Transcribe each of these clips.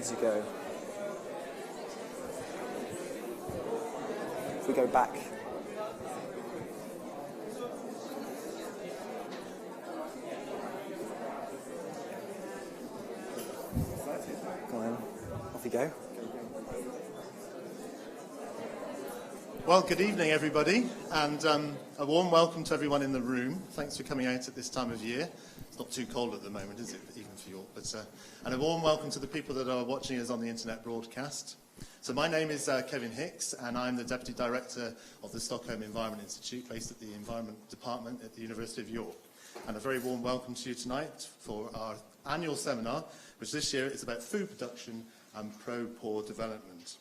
to go. If we go back. Go on, off you go. Well, good evening, everybody, and a warm welcome to everyone in the room. Thanks for coming out at this time of year. It's not too cold at the moment, is it, even for York? And a warm welcome to the people that are watching us on the internet broadcast. So my name is Kevin Hicks, and I'm the Deputy Director of the Stockholm Environment Institute, based at the Environment Department at the University of York. And a very warm welcome to you tonight for our annual seminar, which this year is about food production and pro-poor development.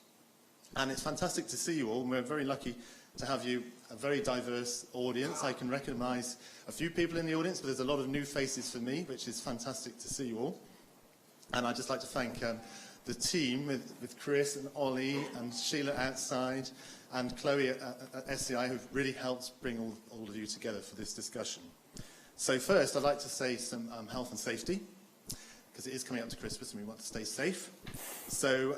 And it's fantastic to see you all, and we're very lucky to have you, a very diverse audience. I can recognise a few people in the audience, but there's a lot of new faces for me, which is fantastic to see you all. And I'd just like to thank the team with Chris and Ollie and Sheila outside and Chloe at SEI, who've really helped bring all of you together for this discussion. So first, I'd like to say some health and safety, because it is coming up to Christmas and we want to stay safe. So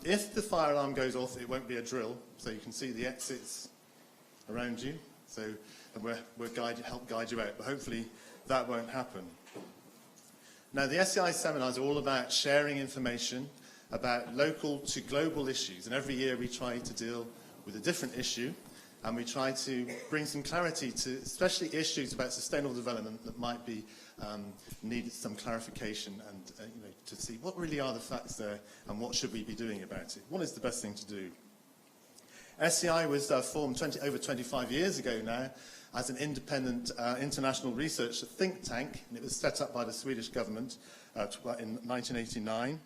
if the fire alarm goes off, it won't be a drill, so you can see the exits around you. So we'll help guide you out, but hopefully that won't happen. Now, the SEI seminars are all about sharing information about local to global issues, and every year we try to deal with a different issue, and we try to bring some clarity to especially issues about sustainable development that might be needed some clarification, and to see what really are the facts there and what should we be doing about it. What is the best thing to do? SEI was formed over 25 years ago now as an independent international research think tank, and it was set up by the Swedish government in 1989.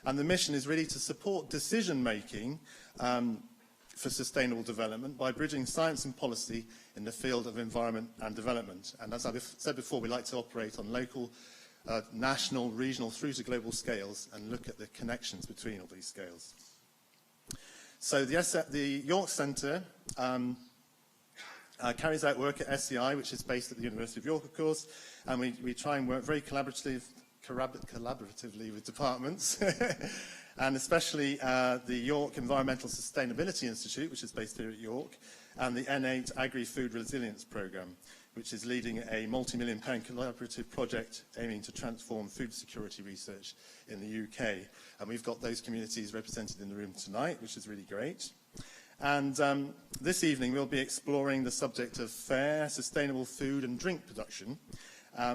And the mission is really to support decision-making for sustainable development by bridging science and policy in the field of environment and development. And as I've said before, we like to operate on local, national, regional, through to global scales and look at the connections between all these scales. So the York Centre carries out work at SEI, which is based at the University of York, of course, and we try and work very collaboratively with departments, and especially the York Environmental Sustainability Institute, which is based here at York, and the N8 Agri-Food Resilience Programme, which is leading a multi-million-pound collaborative project aiming to transform food security research in the UK. And we've got those communities represented in the room tonight, which is really great. And this evening we'll be exploring the subject of fair, sustainable food and drink production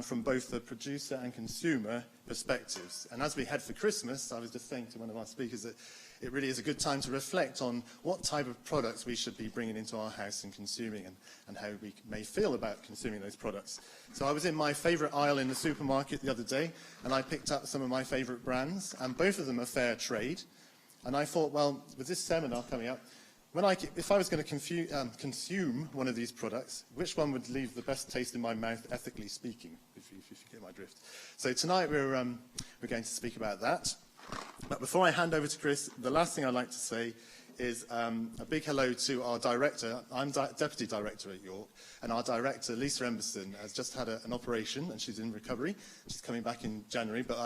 from both the producer and consumer perspectives. And as we head for Christmas, I was just saying to one of our speakers that it really is a good time to reflect on what type of products we should be bringing into our house and consuming, and how we may feel about consuming those products. So I was in my favourite aisle in the supermarket the other day, and I picked up some of my favourite brands, and both of them are Fairtrade. And I thought, well, with this seminar coming up, if I was going to consume one of these products, which one would leave the best taste in my mouth, ethically speaking, if you get my drift? So tonight we're going to speak about that. But before I hand over to Chris, the last thing I'd like to say is a big hello to our director. I'm Deputy Director at York, and our director, Lisa Emberson, has just had an operation, and she's in recovery. She's coming back in January, but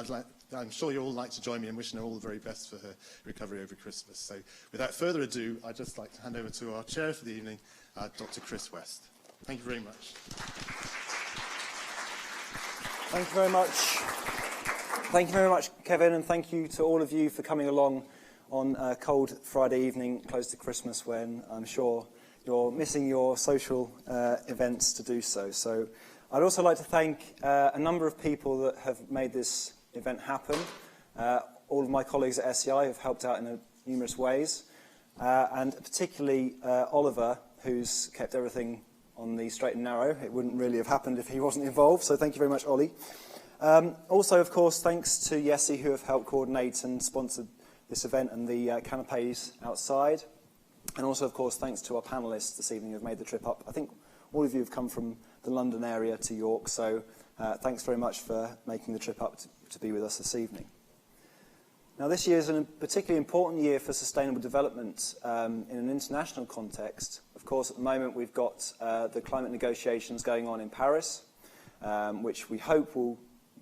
I'm sure you all like to join me in wishing her all the very best for her recovery over Christmas. So without further ado, I'd just like to hand over to our chair for the evening, Dr. Chris West. Thank you very much. Thank you very much. Thank you very much, Kevin, and thank you to all of you for coming along on a cold Friday evening close to Christmas, when I'm sure you're missing your social events to do so. So I'd also like to thank a number of people that have made this event happen. All of my colleagues at SEI have helped out in numerous ways, and particularly Oliver, who's kept everything on the straight and narrow. It wouldn't really have happened if he wasn't involved, so thank you very much, Ollie. Also, of course, thanks to Yessi, who have helped coordinate and sponsored this event and the canapes outside. And also, of course, thanks to our panellists this evening who have made the trip up. I think all of you have come from the London area to York, so thanks very much for making the trip up to be with us this evening. Now, this year is a particularly important year for sustainable development in an international context. Of course, at the moment, we've got the climate negotiations going on in Paris, which we hope will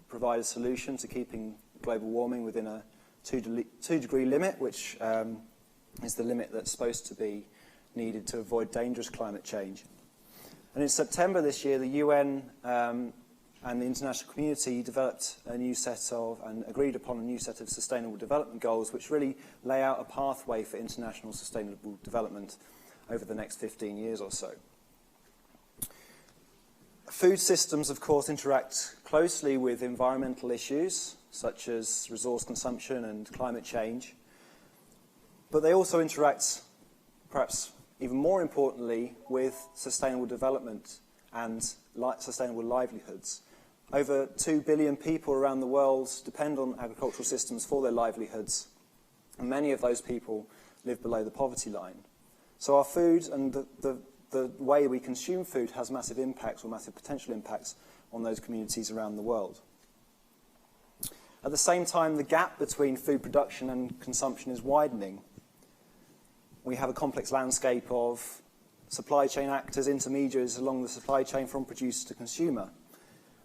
provide a solution to keeping global warming within a 2-degree limit, which is the limit that's supposed to be needed to avoid dangerous climate change. And in September this year, the UN and the international community developed a new set of, and agreed upon a new set of sustainable development goals, which really lay out a pathway for international sustainable development over the next 15 years or so. Food systems, of course, interact closely with environmental issues, such as resource consumption and climate change. But they also interact, perhaps even more importantly, with sustainable development and sustainable livelihoods. Over 2 billion people around the world depend on agricultural systems for their livelihoods, and many of those people live below the poverty line. So our food and the way we consume food has massive impacts, or massive potential impacts, on those communities around the world. At the same time, the gap between food production and consumption is widening. We have a complex landscape of supply chain actors, intermediaries along the supply chain from producer to consumer.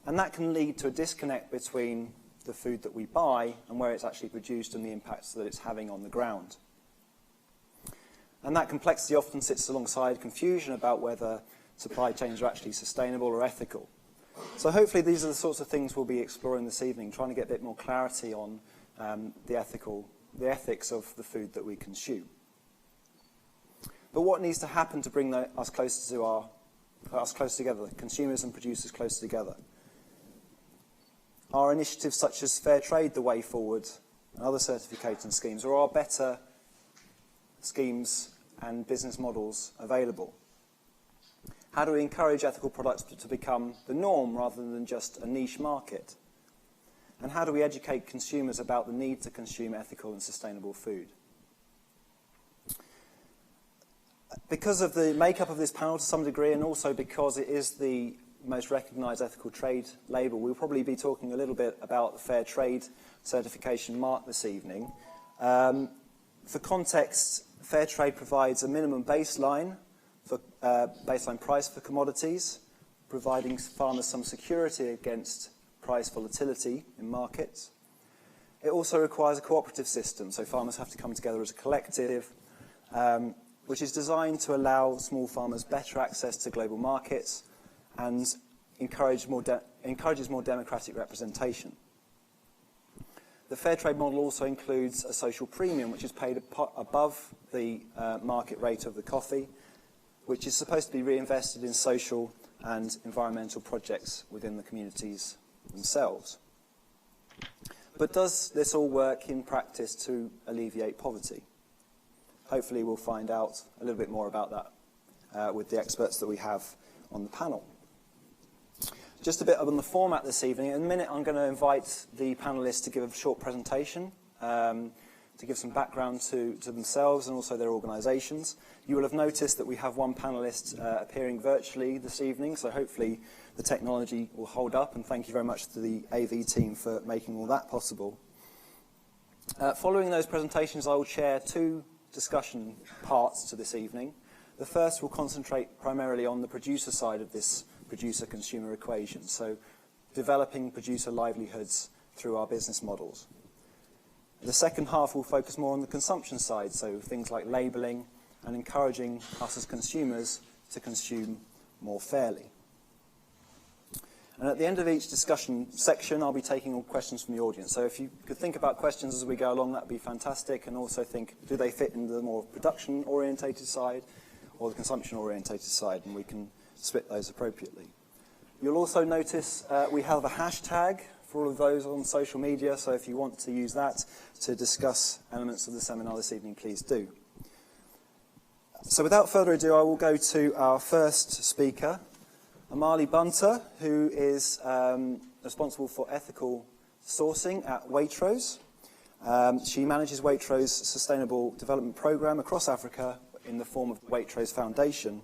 And that can lead to a disconnect between the food that we buy and where it's actually produced and the impacts that it's having on the ground. And that complexity often sits alongside confusion about whether supply chains are actually sustainable or ethical. So hopefully these are the sorts of things we'll be exploring this evening, trying to get a bit more clarity on the ethics of the food that we consume. But what needs to happen to bring us closer together, consumers and producers closer together? Are initiatives such as Fairtrade the way forward, and other certification schemes, or are better schemes and business models available? How do we encourage ethical products to become the norm rather than just a niche market? And how do we educate consumers about the need to consume ethical and sustainable food? Because of the makeup of this panel to some degree, and also because it is the most recognised ethical trade label, we'll probably be talking a little bit about the fair trade certification mark this evening. For context, fair trade provides a minimum baseline price for commodities, providing farmers some security against price volatility in markets. It also requires a cooperative system, so farmers have to come together as a collective, which is designed to allow small farmers better access to global markets and encourages more democratic representation. The fair trade model also includes a social premium, which is paid above the market rate of the coffee, which is supposed to be reinvested in social and environmental projects within the communities themselves. But does this all work in practice to alleviate poverty? Hopefully we'll find out a little bit more about that with the experts that we have on the panel. Just a bit on the format this evening. In a minute I'm going to invite the panellists to give a short presentation, to give some background to themselves and also their organisations. You will have noticed that we have one panellist appearing virtually this evening, so hopefully the technology will hold up, and thank you very much to the AV team for making all that possible. Following those presentations, I will chair two discussion parts to this evening. The first will concentrate primarily on the producer side of this producer-consumer equation, so developing producer livelihoods through our business models. The second half will focus more on the consumption side, so things like labelling and encouraging us as consumers to consume more fairly. And at the end of each discussion section, I'll be taking all questions from the audience. So if you could think about questions as we go along, that would be fantastic, and also think, do they fit into the more production-orientated side or the consumption-orientated side, and we can split those appropriately. You'll also notice we have a hashtag for all of those on social media, so if you want to use that to discuss elements of the seminar this evening, please do. So without further ado, I will go to our first speaker, Amalie Bunter, who is responsible for ethical sourcing at Waitrose. She manages Waitrose's Sustainable Development Programme across Africa in the form of Waitrose Foundation,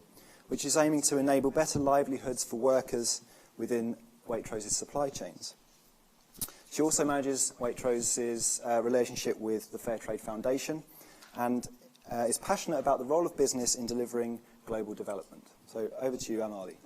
which is aiming to enable better livelihoods for workers within Waitrose's supply chains. She also manages Waitrose's relationship with the Fairtrade Foundation and is passionate about the role of business in delivering global development. So over to you, Amalie.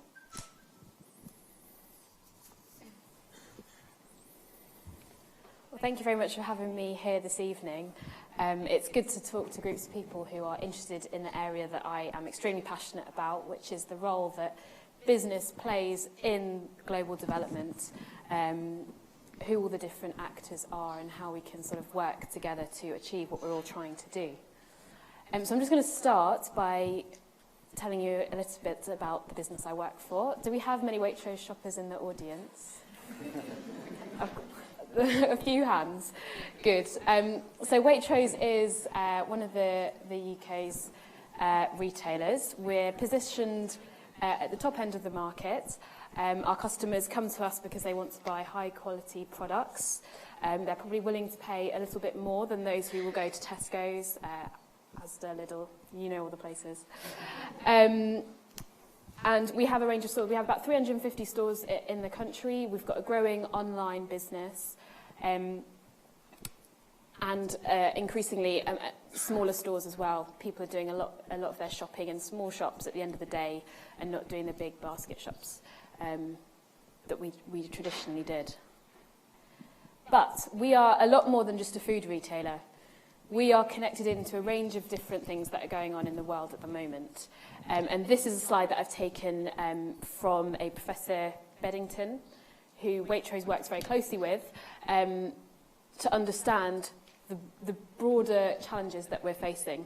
Well, Thank you very much for having me here this evening. It's good to talk to groups of people who are interested in the area that I am extremely passionate about, which is the role that business plays in global development, who all the different actors are and how we can sort of work together to achieve what we're all trying to do. So I'm just going to start by telling you a little bit about the business I work for. Do we have many Waitrose shoppers in the audience? A few hands. Good. So Waitrose is one of the UK's retailers. We're positioned at the top end of the market. Our customers come to us because they want to buy high quality products. They're probably willing to pay a little bit more than those who will go to Tesco's, Asda, Lidl, you know all the places. And we have a range of stores. We have about 350 stores in the country. We've got a growing online business. And increasingly smaller stores as well. People are doing a lot of their shopping in small shops at the end of the day and not doing the big basket shops that we traditionally did. But we are a lot more than just a food retailer. We are connected into a range of different things that are going on in the world at the moment. And this is a slide that I've taken from a Professor Beddington, who Waitrose works very closely with, to understand the broader challenges that we're facing.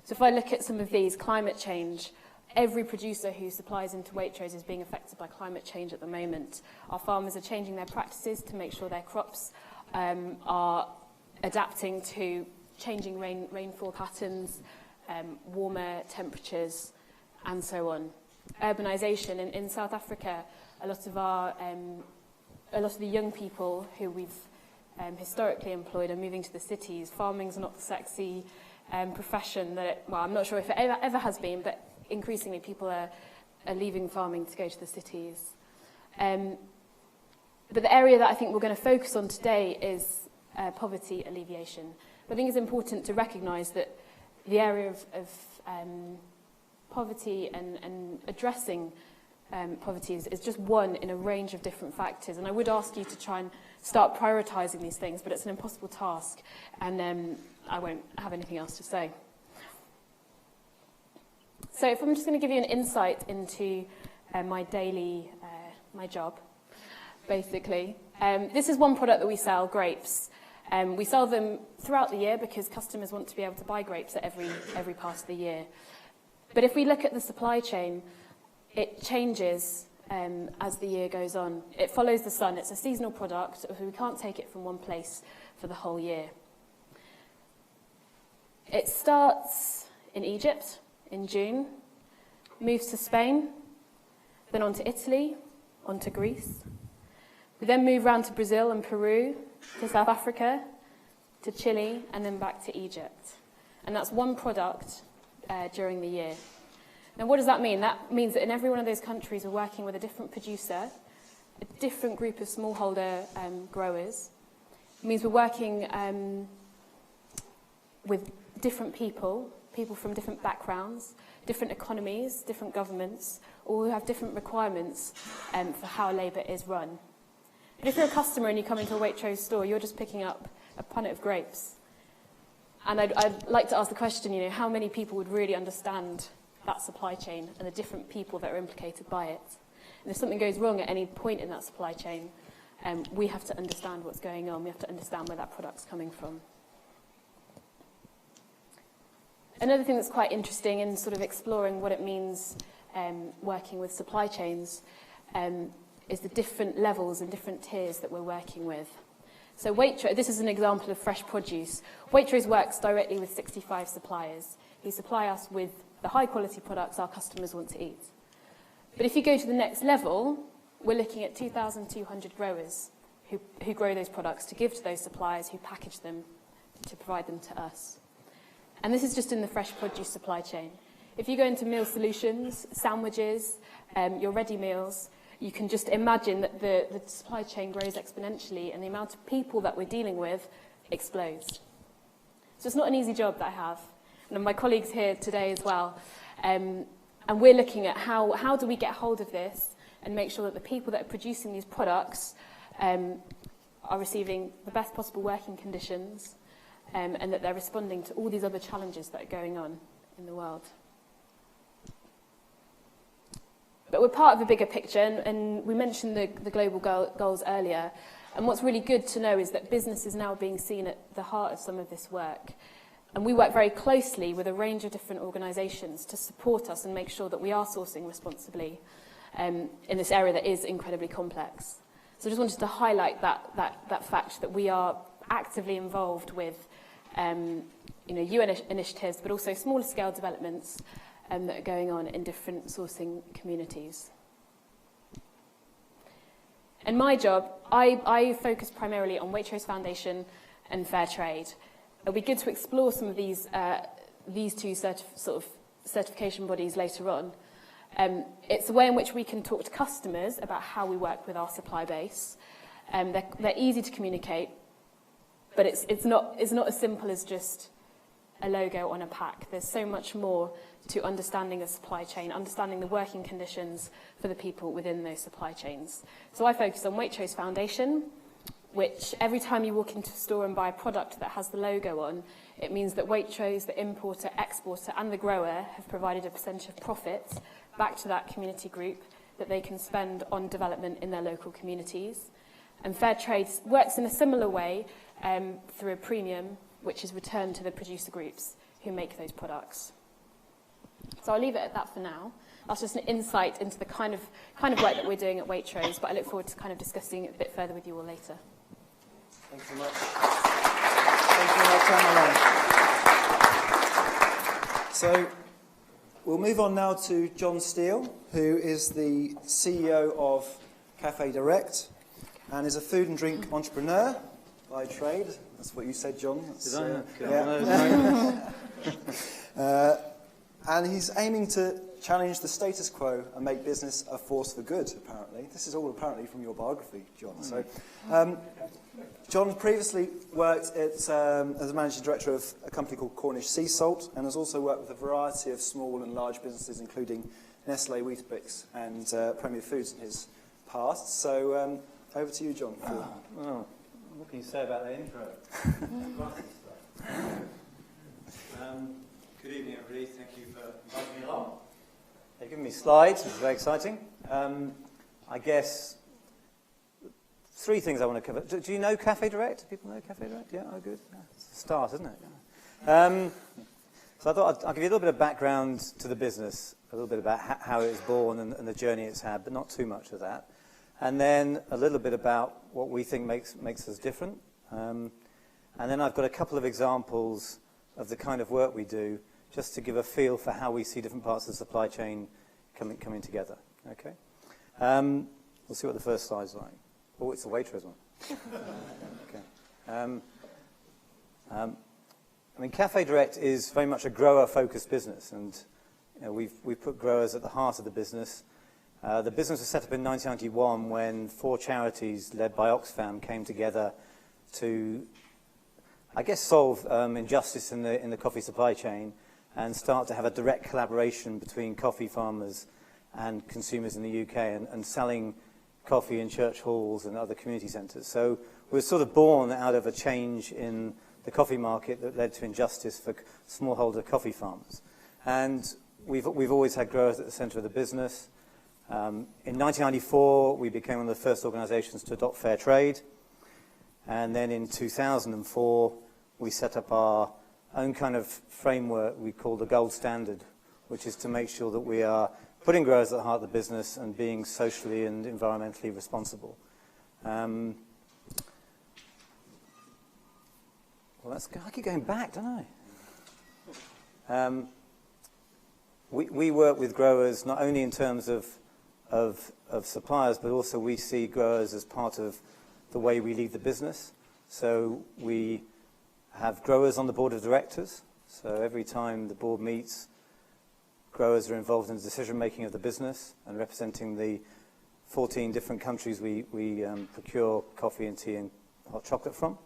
So if I look at some of these, climate change, every producer who supplies into Waitrose is being affected by climate change at the moment. Our farmers are changing their practices to make sure their crops are adapting to changing rainfall patterns, warmer temperatures, and so on. Urbanization in South Africa, a lot of the young people who we've historically employed are moving to the cities. Farming's not the sexy profession that I'm not sure if it ever has been, but increasingly people are leaving farming to go to the cities. But the area that I think we're going to focus on today is poverty alleviation. But I think it's important to recognise that the area of poverty and addressing poverty is just one in a range of different factors. And I would ask you to try and start prioritising these things, but it's an impossible task, and I won't have anything else to say. So if I'm just going to give you an insight into my daily, my job, basically. This is one product that we sell, grapes. We sell them throughout the year because customers want to be able to buy grapes at every part of the year. But if we look at the supply chain, it changes as the year goes on. It follows the sun. It's a seasonal product, so we can't take it from one place for the whole year. It starts in Egypt in June, moves to Spain, then on to Italy, on to Greece. We then move around to Brazil and Peru, to South Africa, to Chile, and then back to Egypt. And that's one product during the year. Now, what does that mean? That means that in every one of those countries, we're working with a different producer, a different group of smallholder growers. It means we're working with different people from different backgrounds, different economies, different governments, all who have different requirements for how labour is run. But if you're a customer and you come into a Waitrose store, you're just picking up a punnet of grapes. And I'd like to ask the question, how many people would really understand that supply chain and the different people that are implicated by it? And if something goes wrong at any point in that supply chain, we have to understand what's going on. We have to understand where that product's coming from. Another thing that's quite interesting in sort of exploring what it means working with supply chains is the different levels and different tiers that we're working with. So Waitrose, this is an example of fresh produce. Waitrose works directly with 65 suppliers who supply us with the high quality products our customers want to eat. But if you go to the next level, we're looking at 2,200 growers who grow those products to give to those suppliers who package them to provide them to us. And this is just in the fresh produce supply chain. If you go into meal solutions, sandwiches, your ready meals, you can just imagine that the supply chain grows exponentially and the amount of people that we're dealing with explodes. So it's not an easy job that I have. And my colleagues here today as well. And we're looking at how do we get hold of this and make sure that the people that are producing these products are receiving the best possible working conditions, and that they're responding to all these other challenges that are going on in the world. But we're part of a bigger picture, and we mentioned the global goals earlier. And what's really good to know is that business is now being seen at the heart of some of this work. And we work very closely with a range of different organisations to support us and make sure that we are sourcing responsibly in this area that is incredibly complex. So I just wanted to highlight that fact that we are actively involved with UN initiatives, but also smaller scale developments that are going on in different sourcing communities. In my job, I focus primarily on Waitrose Foundation and Fairtrade. It'll be good to explore some of these two certification bodies later on. It's a way in which we can talk to customers about how we work with our supply base. They're easy to communicate, but it's not as simple as just a logo on a pack. There's so much more to understanding the supply chain, understanding the working conditions for the people within those supply chains. So I focus on Waitrose Foundation, which every time you walk into a store and buy a product that has the logo on, it means that Waitrose, the importer, exporter and the grower have provided a percentage of profits back to that community group that they can spend on development in their local communities. And Fairtrade works in a similar way through a premium, which is returned to the producer groups who make those products. So I'll leave it at that for now. That's just an insight into the kind of work that we're doing at Waitrose, but I look forward to kind of discussing it a bit further with you all later. Thank you very much. Thank you very much, Amalie. So we'll move on now to John Steele, who is the CEO of Cafe Direct and is a food and drink entrepreneur by trade. That's what you said, John. And he's aiming to challenge the status quo and make business a force for good, apparently. This is all apparently from your biography, John. So, John previously worked as a managing director of a company called Cornish Sea Salt and has also worked with a variety of small and large businesses, including Nestlé, Weetabix and Premier Foods in his past. So, over to you, John. Well, what can you say about that intro? Good evening, everybody. Thank you for inviting me along. They've given me slides, which is very exciting. I guess three things I want to cover. Do you know Cafe Direct? Do people know Cafe Direct? Yeah, oh, good. Yeah, it's a start, isn't it? Yeah. So I thought I'd give you a little bit of background to the business, a little bit about how it was born and the journey it's had, but not too much of that. And then a little bit about what we think makes us different. And then I've got a couple of examples of the kind of work we do, just to give a feel for how we see different parts of the supply chain coming together. Okay? We'll see what the first slide's like. Oh, it's the Waitrose one. Okay. I mean, Cafe Direct is very much a grower-focused business, and we've put growers at the heart of the business. The business was set up in 1991 when 4 charities led by Oxfam came together to, I guess, solve injustice in the coffee supply chain and start to have a direct collaboration between coffee farmers and consumers in the UK and selling coffee in church halls and other community centres. So we were sort of born out of a change in the coffee market that led to injustice for smallholder coffee farmers. And we've always had growers at the centre of the business. In 1994, we became one of the first organisations to adopt Fairtrade. And then in 2004, we set up our own kind of framework we call the gold standard, which is to make sure that we are putting growers at the heart of the business and being socially and environmentally responsible. Well, I keep going back, don't I? We work with growers not only in terms of suppliers, but also we see growers as part of the way we lead the business. So we have growers on the board of directors. So every time the board meets, growers are involved in the decision-making of the business and representing the 14 different countries we procure coffee and tea and hot chocolate from.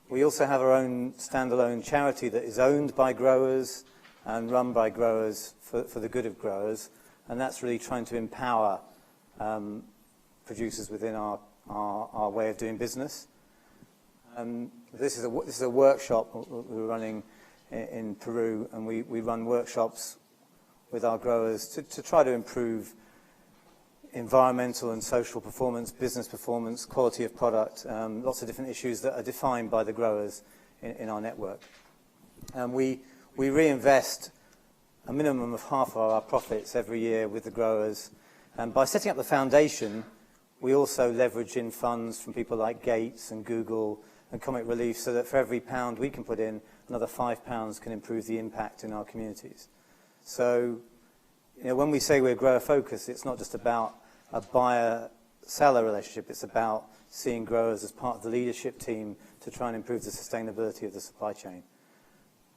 We also have our own standalone charity that is owned by growers and run by growers for the good of growers, and that's really trying to empower producers within our our way of doing business. This is a workshop we're running in Peru, and we run workshops with our growers to try to improve environmental and social performance, business performance, quality of product, lots of different issues that are defined by the growers in our network. And we reinvest a minimum of half of our profits every year with the growers. And by setting up the foundation, we also leverage in funds from people like Gates and Google and Comic Relief, so that for every £1 we can put in, another £5 can improve the impact in our communities. So, when we say we're grower focused, it's not just about a buyer-seller relationship, it's about seeing growers as part of the leadership team to try and improve the sustainability of the supply chain.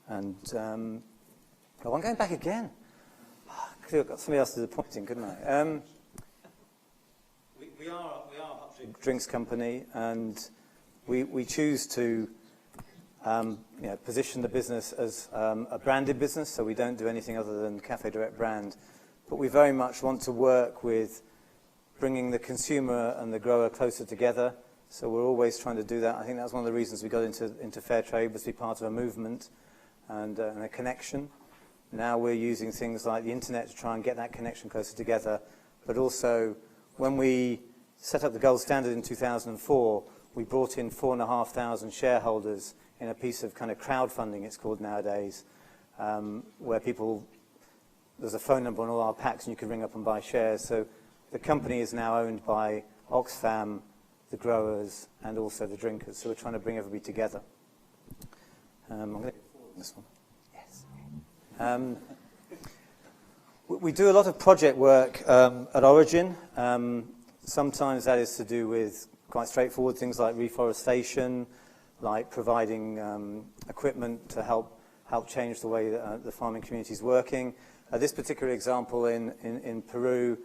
And, I'm going back again. I could have got somebody else to the pointing, couldn't I? We are a drinks company, and we choose to position the business as a branded business, so we don't do anything other than Cafe Direct brand. But we very much want to work with bringing the consumer and the grower closer together. So we're always trying to do that. I think that's one of the reasons we got into Fairtrade, was to be part of a movement and a connection. Now we're using things like the internet to try and get that connection closer together. But also, when we set up the gold standard in 2004, we brought in 4,500 shareholders in a piece of kind of crowdfunding, it's called nowadays, where there's a phone number on all our packs and you can ring up and buy shares. So the company is now owned by Oxfam, the growers, and also the drinkers. So we're trying to bring everybody together. I'm going to go forward on this one. Yes. We do a lot of project work at Origin. Sometimes that is to do with quite straightforward things like reforestation, like providing equipment to help change the way that the farming community is working. This particular example in Peru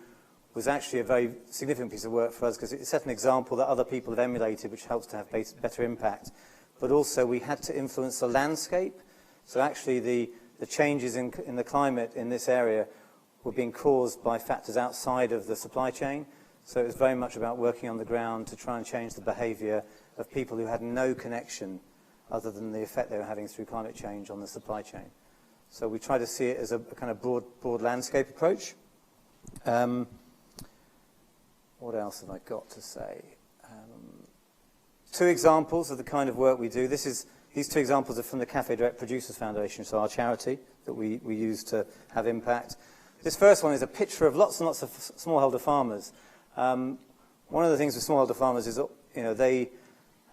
was actually a very significant piece of work for us, because it set an example that other people have emulated, which helps to have better impact. But also we had to influence the landscape. So actually the changes in the climate in this area were being caused by factors outside of the supply chain. So it was very much about working on the ground to try and change the behaviour of people who had no connection other than the effect they were having through climate change on the supply chain. So we try to see it as a kind of broad landscape approach. What else have I got to say? Two examples of the kind of work we do. These two examples are from the Cafe Direct Producers Foundation, so our charity that we use to have impact. This first one is a picture of lots and lots of smallholder farmers. One of the things with smallholder farmers is that,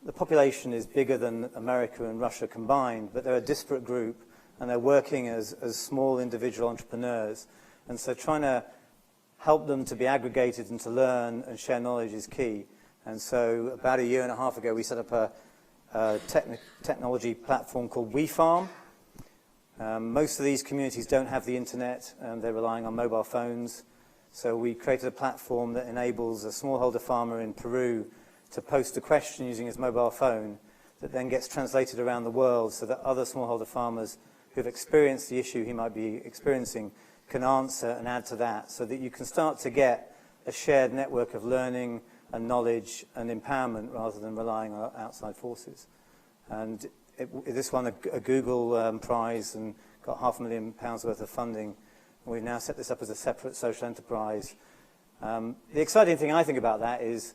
the population is bigger than America and Russia combined, but they're a disparate group, and they're working as small individual entrepreneurs. And so trying to help them to be aggregated and to learn and share knowledge is key. And so about 1.5 years ago, we set up a technology platform called WeFarm. Most of these communities don't have the internet, and they're relying on mobile phones. So we created a platform that enables a smallholder farmer in Peru to post a question using his mobile phone that then gets translated around the world, so that other smallholder farmers who have experienced the issue he might be experiencing can answer and add to that, so that you can start to get a shared network of learning and knowledge and empowerment rather than relying on outside forces. And this won a Google prize and got £500,000 worth of funding. And we've now set this up as a separate social enterprise. The exciting thing I think about that is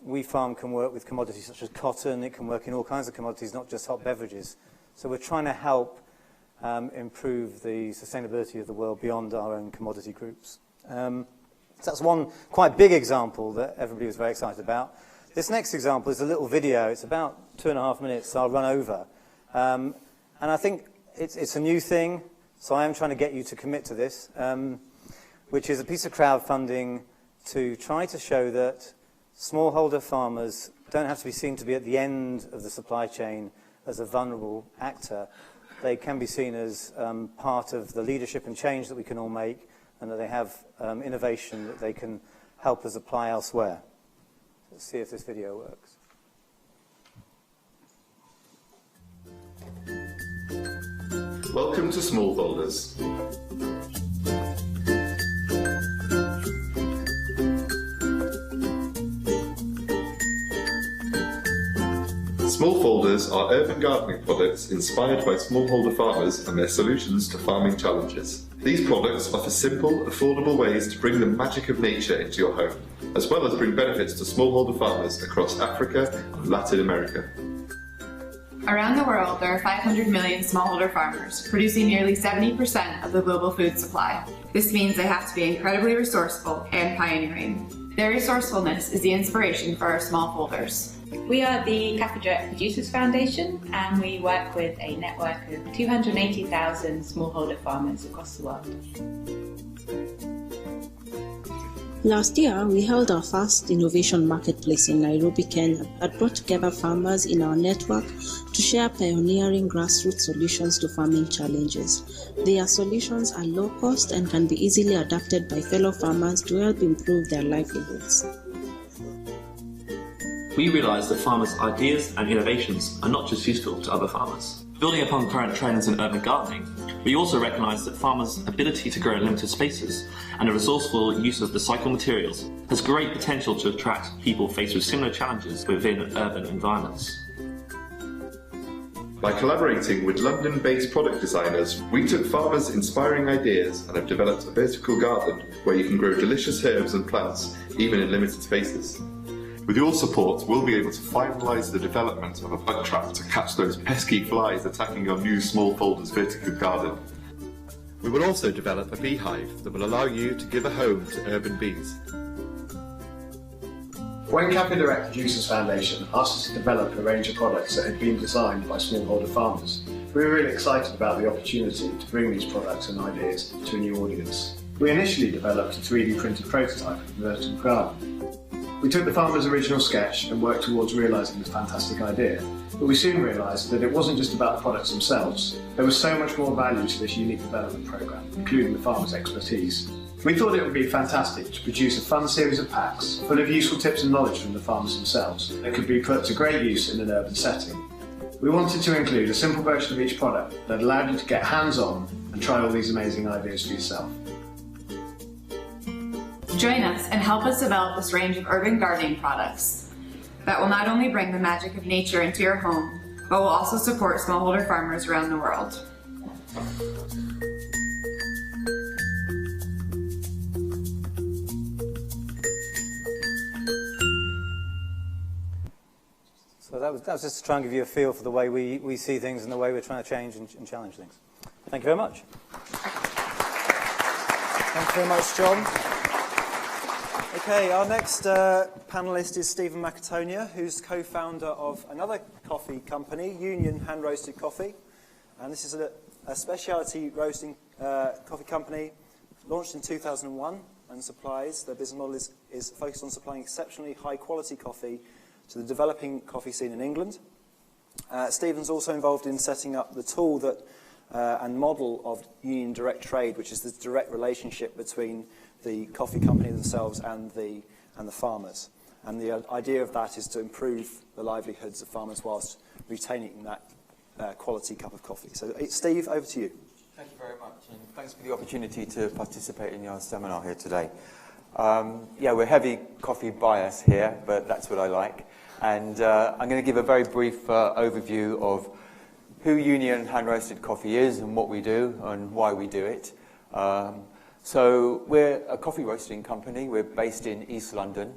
WeFarm can work with commodities such as cotton. It can work in all kinds of commodities, not just hot beverages. So we're trying to help improve the sustainability of the world beyond our own commodity groups. So that's one quite big example that everybody was very excited about. This next example is a little video. It's about 2.5 minutes, so I'll run over. And I think it's a new thing, so I am trying to get you to commit to this, which is a piece of crowdfunding to try to show that smallholder farmers don't have to be seen to be at the end of the supply chain as a vulnerable actor. They can be seen as part of the leadership and change that we can all make, and that they have innovation that they can help us apply elsewhere. Let's see if this video works. Welcome to Smallholders. Small folders are urban gardening products inspired by smallholder farmers and their solutions to farming challenges. These products offer simple, affordable ways to bring the magic of nature into your home, as well as bring benefits to smallholder farmers across Africa and Latin America. Around the world, there are 500 million smallholder farmers, producing nearly 70% of the global food supply. This means they have to be incredibly resourceful and pioneering. Their resourcefulness is the inspiration for our smallholders. We are the Cafe Direct Waitrose Foundation, and we work with a network of 280,000 smallholder farmers across the world. Last year, we held our first innovation marketplace in Nairobi, Kenya, that brought together farmers in our network to share pioneering grassroots solutions to farming challenges. Their solutions are low cost and can be easily adapted by fellow farmers to help improve their livelihoods. We realise that farmers' ideas and innovations are not just useful to other farmers. Building upon current trends in urban gardening, we also recognise that farmers' ability to grow in limited spaces and a resourceful use of recycled materials has great potential to attract people faced with similar challenges within urban environments. By collaborating with London-based product designers, we took farmers' inspiring ideas and have developed a vertical garden where you can grow delicious herbs and plants, even in limited spaces. With your support, we'll be able to finalise the development of a bug trap to catch those pesky flies attacking your new small folders vertical garden. We will also develop a beehive that will allow you to give a home to urban bees. When Cafe Direct Waitrose Foundation asked us to develop a range of products that had been designed by smallholder farmers, we were really excited about the opportunity to bring these products and ideas to a new audience. We initially developed a 3D printed prototype of the vertical garden. We took the farmer's original sketch and worked towards realising this fantastic idea, but we soon realised that it wasn't just about the products themselves. There was so much more value to this unique development programme, including the farmer's expertise. We thought it would be fantastic to produce a fun series of packs full of useful tips and knowledge from the farmers themselves that could be put to great use in an urban setting. We wanted to include a simple version of each product that allowed you to get hands-on and try all these amazing ideas for yourself. Join us and help us develop this range of urban gardening products that will not only bring the magic of nature into your home, but will also support smallholder farmers around the world. So that was just to try and give you a feel for the way we see things and the way we're trying to change and challenge things. Thank you very much. Thank you very much, John. Okay, our next panellist is Stephen Macetonia, who's co-founder of another coffee company, Union Hand Roasted Coffee. And this is a specialty roasting coffee company launched in 2001 and supplies, their business model is focused on supplying exceptionally high quality coffee to the developing coffee scene in England. Stephen's also involved in setting up the tool that and model of Union Direct Trade, which is the direct relationship between the coffee company themselves and the farmers. And the idea of that is to improve the livelihoods of farmers whilst retaining that quality cup of coffee. So, Steve, over to you. Thank you very much, and thanks for the opportunity to participate in your seminar here today. Yeah, we're heavy coffee bias here, but that's what I like. And I'm going to give a very brief overview of who Union Hand Roasted Coffee is and what we do and why we do it. So we're a coffee roasting company. We're based in East London.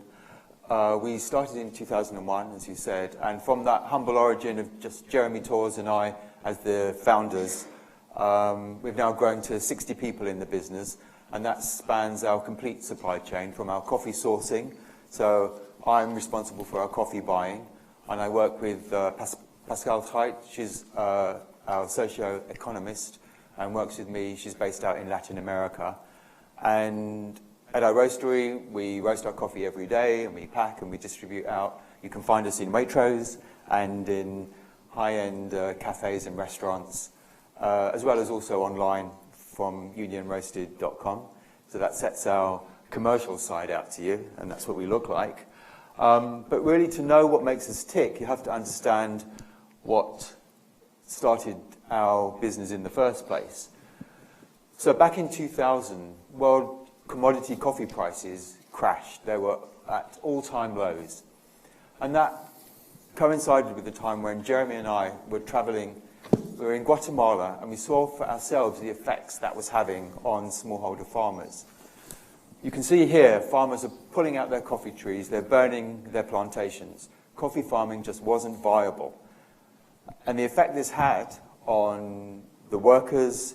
We started in 2001, as you said, and from that humble origin of just Jeremy Torres and I as the founders, we've now grown to 60 people in the business, and that spans our complete supply chain from our coffee sourcing. So I'm responsible for our coffee buying, and I work with Pascal Treit. She's our socio-economist and works with me. She's based out in Latin America. And at our roastery, we roast our coffee every day, and we pack and we distribute out. You can find us in Waitrose and in high-end cafes and restaurants, as well as also online from unionroasted.com. So that sets our commercial side out to you, and that's what we look like. But really, to know what makes us tick, you have to understand what started our business in the first place. So back in 2000, world commodity coffee prices crashed. They were at all-time lows. And that coincided with the time when Jeremy and I were traveling. We were in Guatemala, and we saw for ourselves the effects that was having on smallholder farmers. You can see here, farmers are pulling out their coffee trees, they're burning their plantations. Coffee farming just wasn't viable. And the effect this had on the workers,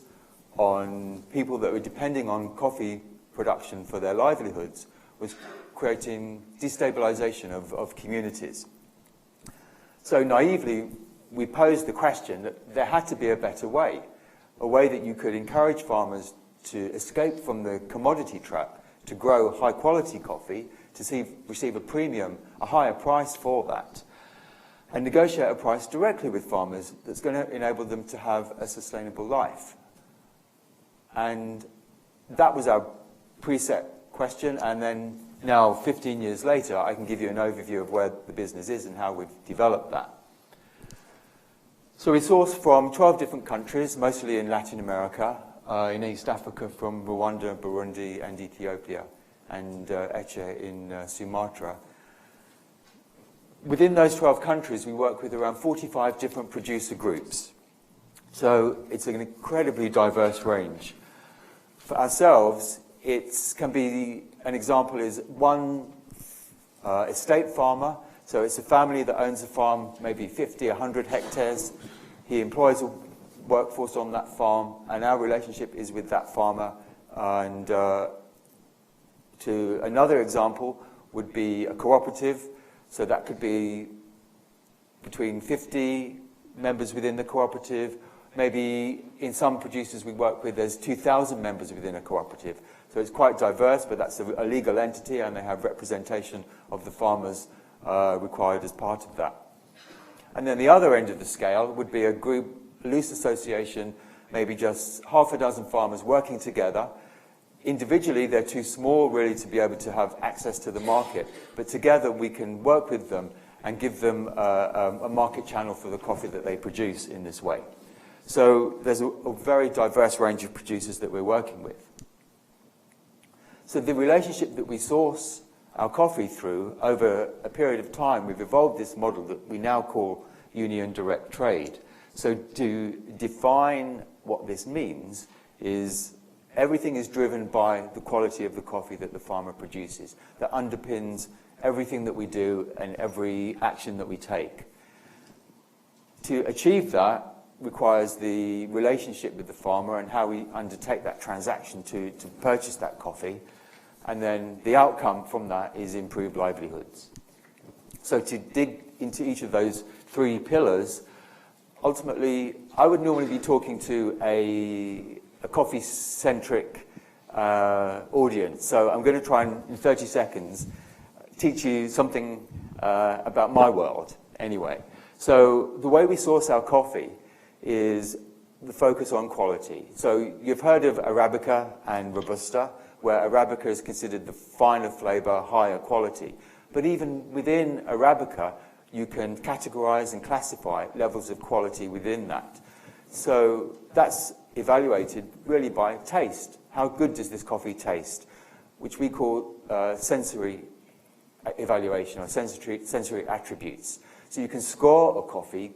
on people that were depending on coffee production for their livelihoods, was creating destabilization of communities. So naively, we posed the question that there had to be a better way, a way that you could encourage farmers to escape from the commodity trap, to grow high-quality coffee, to receive a premium, a higher price for that, and negotiate a price directly with farmers that's going to enable them to have a sustainable life. And that was our preset question, and then now, 15 years later, I can give you an overview of where the business is and how we've developed that. So we source from 12 different countries, mostly in Latin America, in East Africa from Rwanda, Burundi, and Ethiopia, and Aceh in Sumatra. Within those 12 countries, we work with around 45 different producer groups. So it's an incredibly diverse range. For ourselves, it can be, an example is one estate farmer. So it's a family that owns a farm, maybe 50, 100 hectares. He employs a workforce on that farm, and our relationship is with that farmer. And to another example would be a cooperative. So that could be between 50 members within the cooperative. Maybe in some producers we work with, there's 2,000 members within a cooperative. So it's quite diverse, but that's a legal entity, and they have representation of the farmers required as part of that. And then the other end of the scale would be a group, a loose association, maybe just half a dozen farmers working together. Individually, they're too small really to be able to have access to the market, but together we can work with them and give them a market channel for the coffee that they produce in this way. So there's a very diverse range of producers that we're working with. So the relationship that we source our coffee through, over a period of time, we've evolved this model that we now call union direct trade. So to define what this means is everything is driven by the quality of the coffee that the farmer produces. That underpins everything that we do and every action that we take. To achieve that requires the relationship with the farmer and how we undertake that transaction to purchase that coffee. And then the outcome from that is improved livelihoods. So to dig into each of those three pillars, ultimately, I would normally be talking to a coffee-centric audience. So I'm going to try and, in 30 seconds, teach you something about my world, anyway. So the way we source our coffee is the focus on quality. So you've heard of Arabica and Robusta, where Arabica is considered the finer flavor, higher quality. But even within Arabica, you can categorize and classify levels of quality within that. So that's evaluated really by taste. How good does this coffee taste? Which we call sensory evaluation, or sensory attributes. So you can score a coffee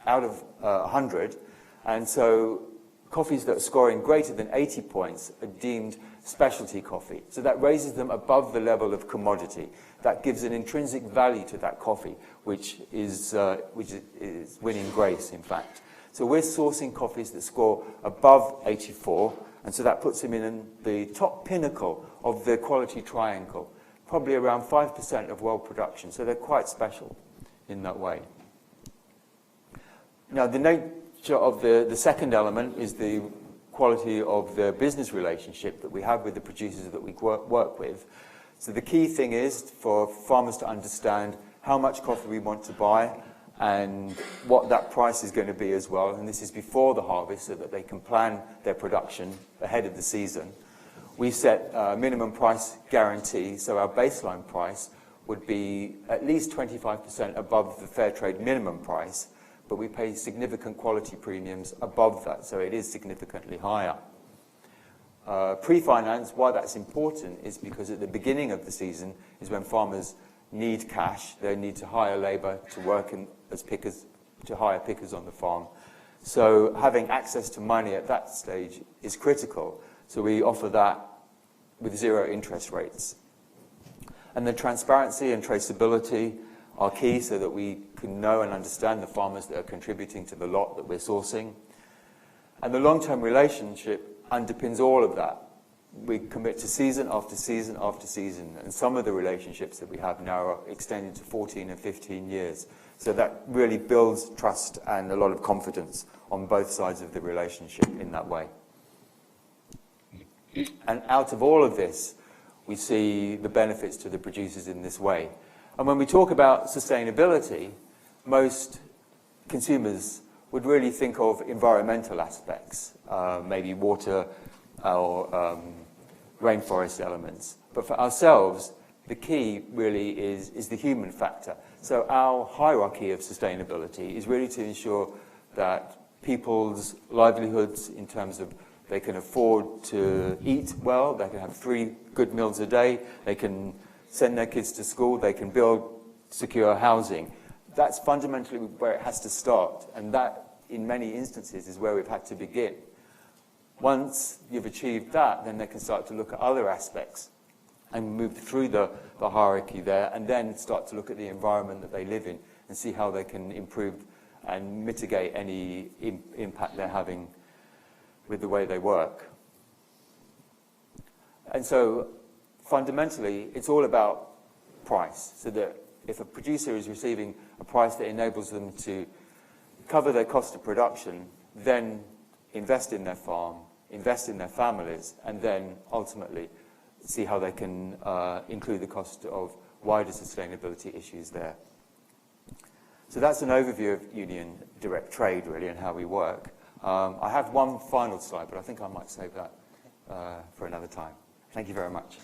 out of 100, and so coffees that are scoring greater than 80 points are deemed specialty coffee. So that raises them above the level of commodity. That gives an intrinsic value to that coffee, which is winning grace, in fact. So we're sourcing coffees that score above 84, and so that puts them in the top pinnacle of the quality triangle, probably around 5% of world production. So they're quite special in that way. Now, the nature of the second element is the quality of the business relationship that we have with the producers that we work with. So the key thing is for farmers to understand how much coffee we want to buy and what that price is going to be as well. And this is before the harvest so that they can plan their production ahead of the season. We set a minimum price guarantee, so our baseline price would be at least 25% above the Fairtrade minimum price, but we pay significant quality premiums above that, so it is significantly higher. Pre-finance, why that's important is because at the beginning of the season is when farmers need cash. They need to hire labour to work as pickers, to hire pickers on the farm. So having access to money at that stage is critical. So we offer that with 0 interest rates. And the transparency and traceability are key so that we can know and understand the farmers that are contributing to the lot that we're sourcing. And the long-term relationship underpins all of that. We commit to season after season after season, and some of the relationships that we have now are extended to 14 and 15 years. So that really builds trust and a lot of confidence on both sides of the relationship in that way. And out of all of this, we see the benefits to the producers in this way. And when we talk about sustainability, most consumers would really think of environmental aspects, maybe water or rainforest elements. But for ourselves, the key really is the human factor. So our hierarchy of sustainability is really to ensure that people's livelihoods, in terms of they can afford to eat well, they can have 3 good meals a day, they can send their kids to school, they can build secure housing. That's fundamentally where it has to start, and that, in many instances, is where we've had to begin. Once you've achieved that, then they can start to look at other aspects and move through the hierarchy there, and then start to look at the environment that they live in and see how they can improve and mitigate any impact they're having with the way they work. And so, fundamentally, it's all about price, so that if a producer is receiving a price that enables them to cover their cost of production, then invest in their farm, invest in their families, and then ultimately see how they can include the cost of wider sustainability issues there. So that's an overview of union direct trade, really, and how we work. I have one final slide, but I think I might save that for another time. Thank you very much.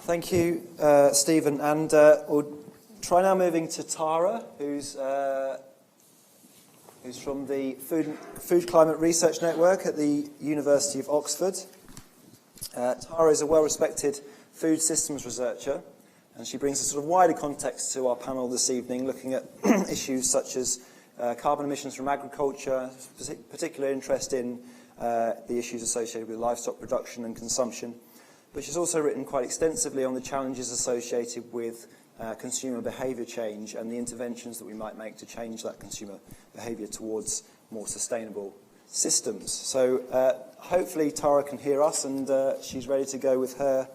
Thank you, Stephen. And we'll try now moving to Tara, who's from the Food Climate Research Network at the University of Oxford. Tara is a well-respected food systems researcher, and she brings a sort of wider context to our panel this evening, looking at issues such as carbon emissions from agriculture, particular interest in the issues associated with livestock production and consumption. But she's also written quite extensively on the challenges associated with consumer behaviour change and the interventions that we might make to change that consumer behaviour towards more sustainable systems. So hopefully Tara can hear us, and she's ready to go with her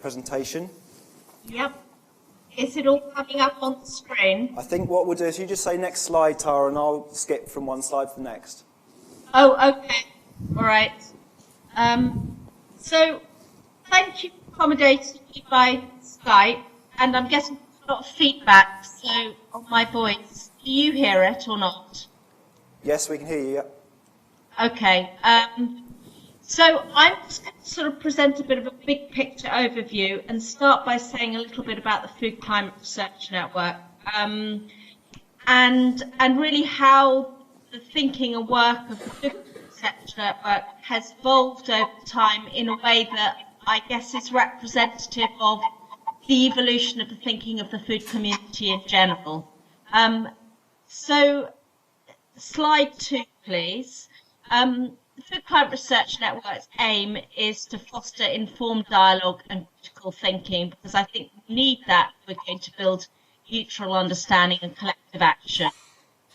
presentation. Yep. Is it all coming up on the screen? I think what we'll do is you just say next slide, Tara, and I'll skip from one slide to the next. Oh, okay. All right. So thank you for accommodating me by Skype, and I'm getting a lot of feedback so on my voice. Do you hear it or not? Yes, we can hear you, yeah. Okay. So I'm just going to sort of present a bit of a big picture overview and start by saying a little bit about the Food Climate Research Network and really how the thinking and work of the Food Research Network has evolved over time in a way that I guess is representative of the evolution of the thinking of the food community in general. So slide 2, please. The Food Climate Research Network's aim is to foster informed dialogue and critical thinking, because I think we need that if we're going to build mutual understanding and collective action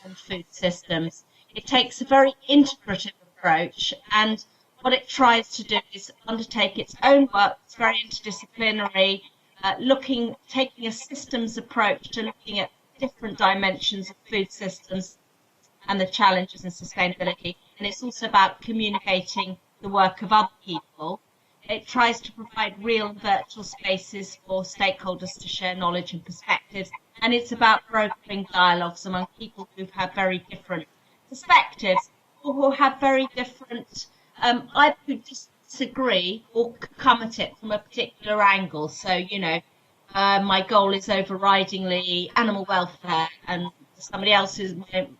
on food systems. It takes a very integrative approach, and what it tries to do is undertake its own work. It's very interdisciplinary, taking a systems approach to looking at different dimensions of food systems and the challenges in sustainability. And it's also about communicating the work of other people. It tries to provide real and virtual spaces for stakeholders to share knowledge and perspectives. And it's about brokering dialogues among people who have very different perspectives, or who have very different, either who disagree or come at it from a particular angle. So, you know, my goal is overridingly animal welfare, and somebody else is,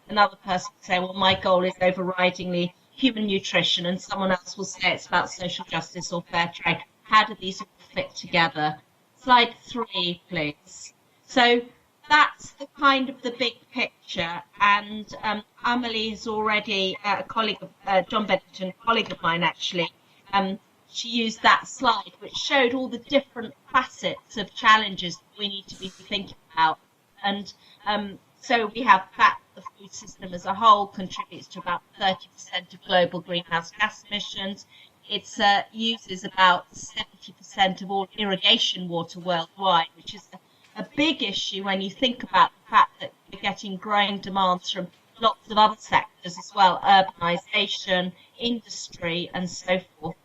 another person would say, well, my goal is overridingly human nutrition, and someone else will say it's about social justice or fair trade. How do these all fit together? Slide 3, please. So that's the kind of the big picture, and Amalie has already, a colleague of John Beddington, a colleague of mine actually, she used that slide which showed all the different facets of challenges that we need to be thinking about. And so we have the fact that the food system as a whole contributes to about 30% of global greenhouse gas emissions. It uses about 70% of all irrigation water worldwide, which is a big issue when you think about the fact that we're getting growing demands from lots of other sectors as well, urbanization, industry, and so forth.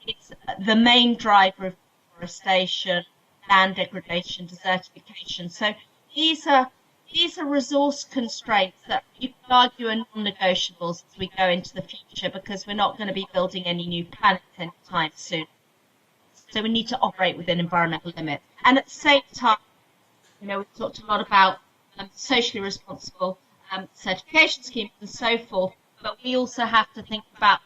It's the main driver of deforestation, land degradation, desertification. So these are resource constraints that you could argue are non-negotiables as we go into the future, because we're not going to be building any new planets anytime soon. So we need to operate within environmental limits. And at the same time, we've talked a lot about socially responsible certification schemes and so forth, but we also have to think about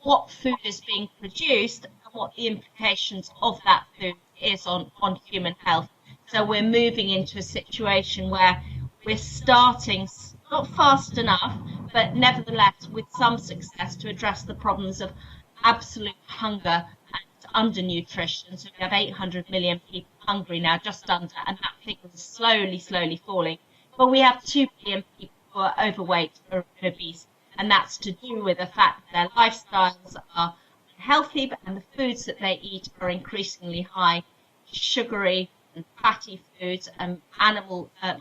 what food is being produced and what the implications of that food is on human health. So we're moving into a situation where we're starting, not fast enough, but nevertheless with some success, to address the problems of absolute hunger and undernutrition. So we have 800 million people hungry now, just under, and that figure is slowly falling. But we have 2 billion people who are overweight or obese, and that's to do with the fact that their lifestyles are unhealthy, and the foods that they eat are increasingly high sugary and fatty foods and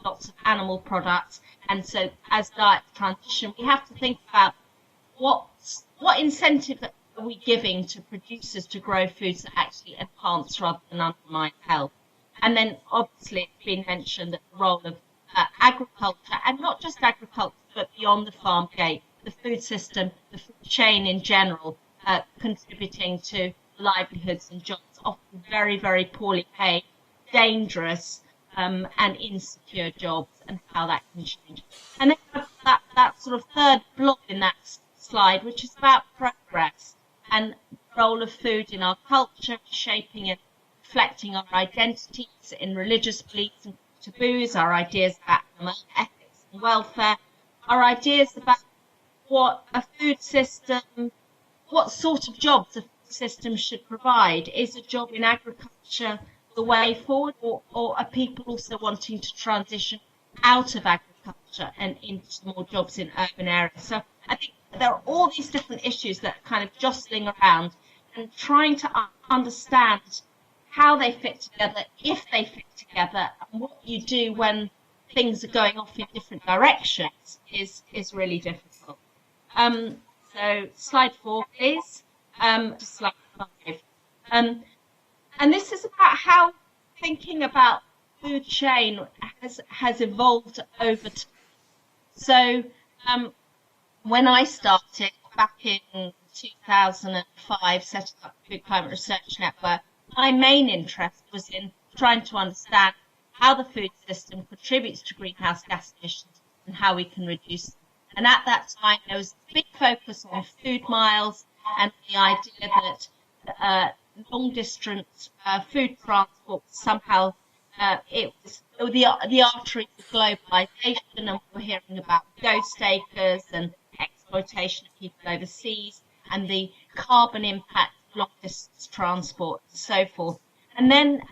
lots of animal products. And so as diet transition, we have to think about what incentive are we giving to producers to grow foods that actually enhance rather than undermine health. And then obviously it's been mentioned that the role of agriculture, and not just agriculture, but beyond the farm gate, the food system, the food chain in general, contributing to livelihoods and jobs, often very, very poorly paid, dangerous and insecure jobs, and how that can change. And then that sort of third block in that slide, which is about progress and the role of food in our culture, shaping and reflecting our identities in religious beliefs and taboos, our ideas about animal ethics and welfare, our ideas about what a food system, what sort of jobs a food system should provide. Is a job in agriculture the way forward, or are people also wanting to transition out of agriculture and into more jobs in urban areas? So I think there are all these different issues that are kind of jostling around, and trying to understand how they fit together, if they fit together, and what you do when things are going off in different directions is really difficult. So slide 4, please. Slide 5. And this is about how thinking about food chain has evolved over time. So when I started back in 2005, setting up the Food Climate Research Network, my main interest was in trying to understand how the food system contributes to greenhouse gas emissions and how we can reduce them. And at that time, there was a big focus on food miles and the idea that long-distance food transport somehow it was the artery of globalization, and we're hearing about ghost acres and exploitation of people overseas and the carbon impact of long-distance transport and so forth. And then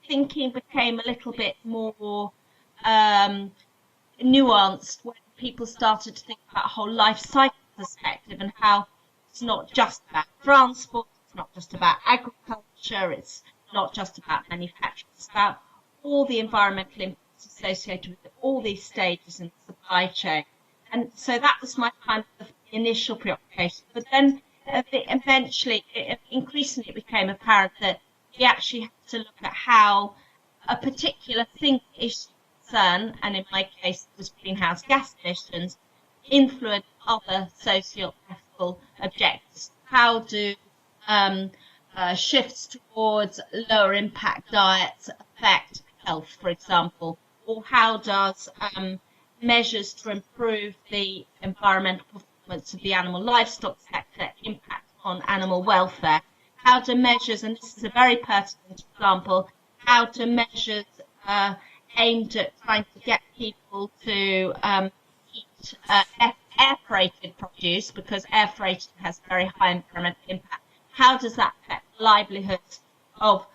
thinking became a little bit more nuanced when people started to think about a whole life cycle perspective, and how it's not just about transport, it's not just about agriculture, it's not just about manufacturing, it's about all the environmental impacts associated with all these stages in the supply chain. And so that was my kind of initial preoccupation. But then eventually, increasingly it became apparent that we actually have to look at how a particular thing is concern, and in my case it was greenhouse gas emissions, influence other socio-ethical objectives. How do shifts towards lower impact diets affect health, for example, or how does measures to improve the environmental performance elements of the animal livestock sector impact on animal welfare? How do measures, and this is a very pertinent example, how do measures aimed at trying to get people to eat air freighted produce, because air freight has very high environmental impact, how does that affect the livelihoods of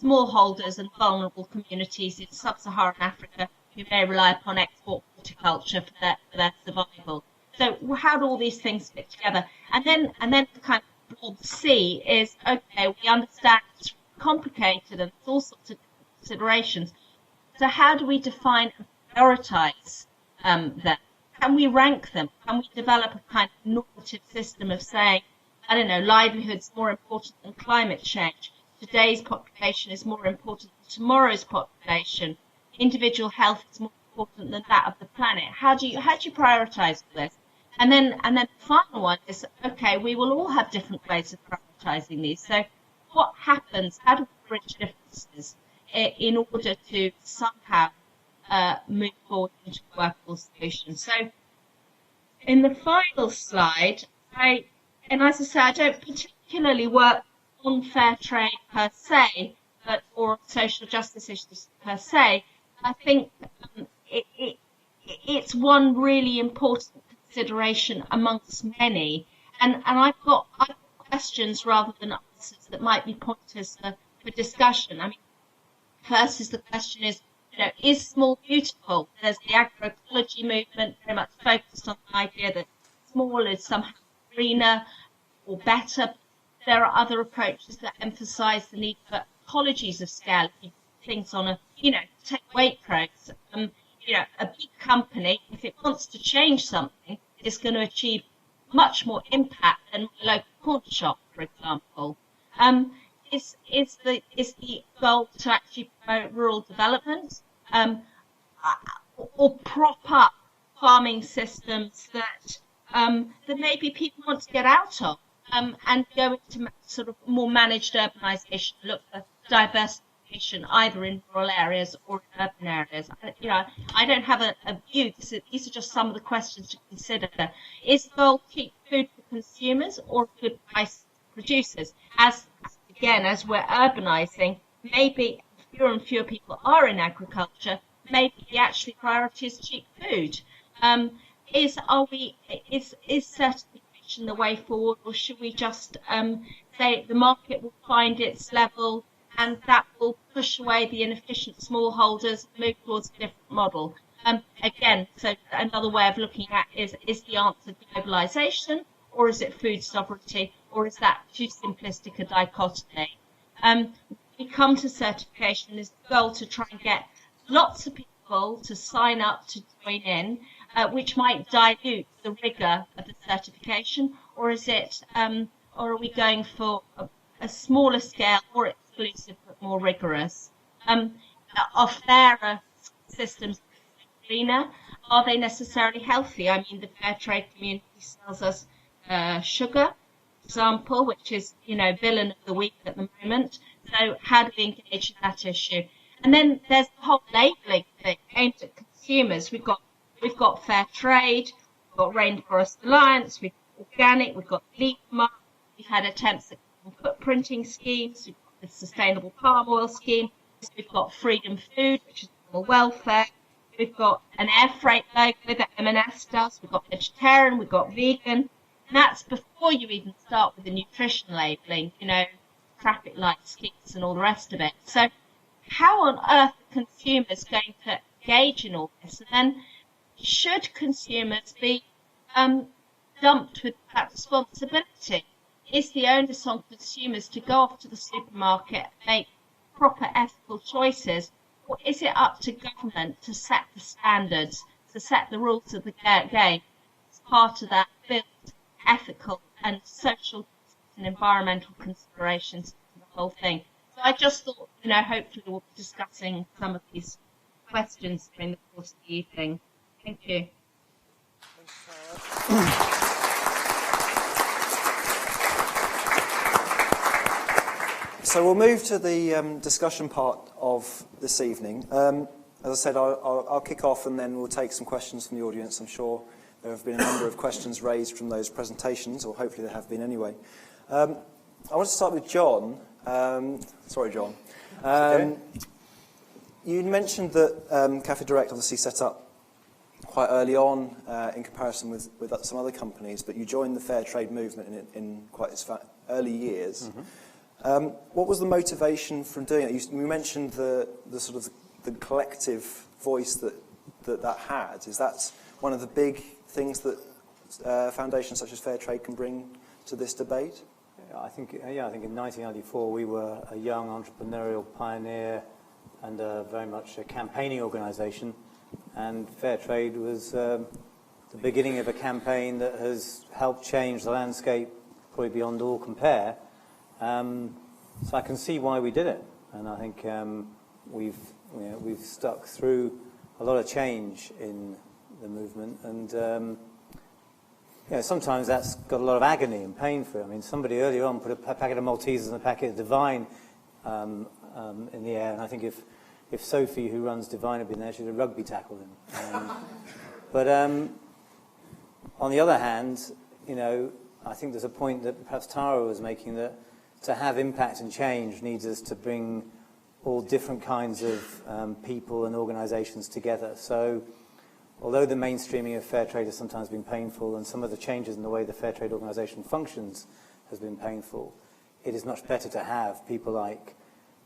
smallholders and vulnerable communities in sub-Saharan Africa who may rely upon export horticulture for their survival? So how do all these things fit together? And then the kind of broad C is, okay, we understand it's complicated and there's all sorts of considerations. So how do we define and prioritize them? Can we rank them? Can we develop a kind of normative system of saying, I don't know, livelihoods more important than climate change? Today's population is more important than tomorrow's population. Individual health is more important than that of the planet. How do you prioritize this? And then the final one is, okay, we will all have different ways of prioritizing these. So what happens? How do we bridge differences in order to somehow move forward into a workable solution? So in the final slide, and as I say, I don't particularly work on fair trade per se, or social justice issues per se. I think it's one really important consideration amongst many, and I've got questions rather than answers that might be pointers for discussion. I mean, first is the question is small beautiful? There's the agroecology movement very much focused on the idea that small is somehow greener or better. There are other approaches that emphasize the need for ecologies of scale. Things on a, take Waitrose, a big company, if it wants to change something, it's going to achieve much more impact than a local corner shop, for example. Is the goal to actually promote rural development, or prop up farming systems that maybe people want to get out of, and go into sort of more managed urbanization, look for diversification either in rural areas or in urban areas. I don't have a view. These are just some of the questions to consider. Is the goal cheap food for consumers or good price producers? As we're urbanizing, maybe fewer and fewer people are in agriculture. Maybe the actually priority is cheap food. Is certification the way forward, or should we just say the market will find its level and that will push away the inefficient smallholders, move towards a different model? Again, so another way of looking at is the answer globalization, or is it food sovereignty, or is that too simplistic a dichotomy? We come to certification is the goal to try and get lots of people to sign up to join in, which might dilute the rigor of the certification, or is it, or are we going for a smaller scale, more exclusive but more rigorous? Are fairer systems greener? Are they necessarily healthy? I mean, the fair trade community sells us sugar, for example, which is, villain of the week at the moment. So how do we engage in that issue? And then there's the whole labelling thing aimed at consumers. We've got fair trade, we've got Rainforest Alliance, we've got organic, we've got leaf mark, we've had attempts at footprinting schemes, we've got the sustainable palm oil scheme, we've got Freedom Food, which is animal welfare, we've got an air freight logo that M&S does, we've got vegetarian, we've got vegan, and that's before you even start with the nutrition labelling, traffic light schemes and all the rest of it. So how on earth are consumers going to engage in all this? And then should consumers be dumped with that responsibility? Is the onus on consumers to go off to the supermarket and make proper ethical choices, or is it up to government to set the standards, to set the rules of the game as part of that build ethical and social and environmental considerations to the whole thing? So I just thought, hopefully we'll be discussing some of these questions during the course of the evening. Thank you. So we'll move to the discussion part of this evening. As I said, I'll kick off and then we'll take some questions from the audience. I'm sure There have been a number of questions raised from those presentations, or hopefully there have been anyway. I want to start with John. Sorry, John. You mentioned that Cafe Direct obviously set up quite early on in comparison with some other companies, but you joined the Fairtrade movement in quite its early years. Mm-hmm. What was the motivation from doing it? You mentioned the sort of the collective voice that had. Is that one of the big things that foundations such as Fairtrade can bring to this debate? I think in 1994 we were a young entrepreneurial pioneer and very much a campaigning organisation, and Fairtrade was the beginning of a campaign that has helped change the landscape probably beyond all compare. So I can see why we did it, and I think we've stuck through a lot of change in the movement, and sometimes that's got a lot of agony and pain for it. I mean, somebody earlier on put a packet of Maltesers and a packet of Divine in the air, and I think if Sophie, who runs Divine, had been there, she'd have rugby tackled him. But on the other hand, I think there's a point that perhaps Tara was making, that to have impact and change needs us to bring all different kinds of people and organisations together. So although the mainstreaming of Fairtrade has sometimes been painful, and some of the changes in the way the Fairtrade organisation functions has been painful, it is much better to have people like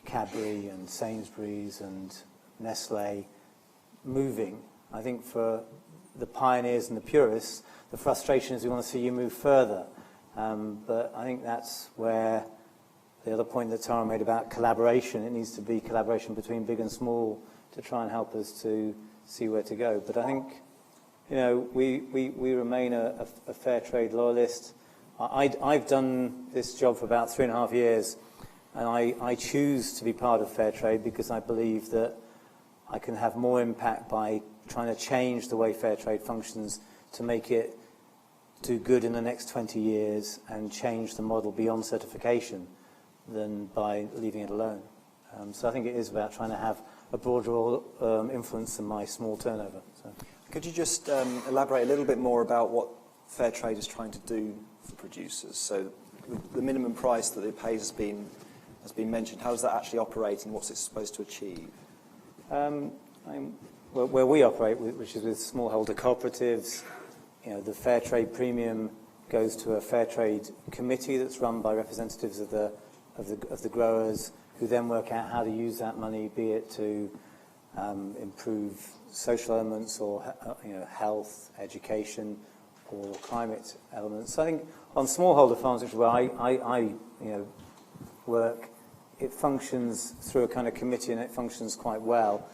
Cadbury and Sainsbury's and Nestle moving. I think for the pioneers and the purists, the frustration is we want to see you move further. But I think that's where the other point that Tara made about collaboration, it needs to be collaboration between big and small to try and help us to see where to go. But I think, we remain a Fairtrade loyalist. I've done this job for about 3.5 years, and I choose to be part of Fairtrade because I believe that I can have more impact by trying to change the way Fairtrade functions to make it do good in the next 20 years and change the model beyond certification than by leaving it alone. So I think it is about trying to have a broader influence than my small turnover. So. Could you just elaborate a little bit more about what Fairtrade is trying to do for producers? So the minimum price that it pays has been mentioned. How does that actually operate, and what's it supposed to achieve? Where we operate, which is with smallholder cooperatives, the Fairtrade premium goes to a Fairtrade committee that's run by representatives of the growers, who then work out how to use that money, be it to improve social elements or health, education, or climate elements. So I think on smallholder farms, which is where I work, it functions through a kind of committee, and it functions quite well.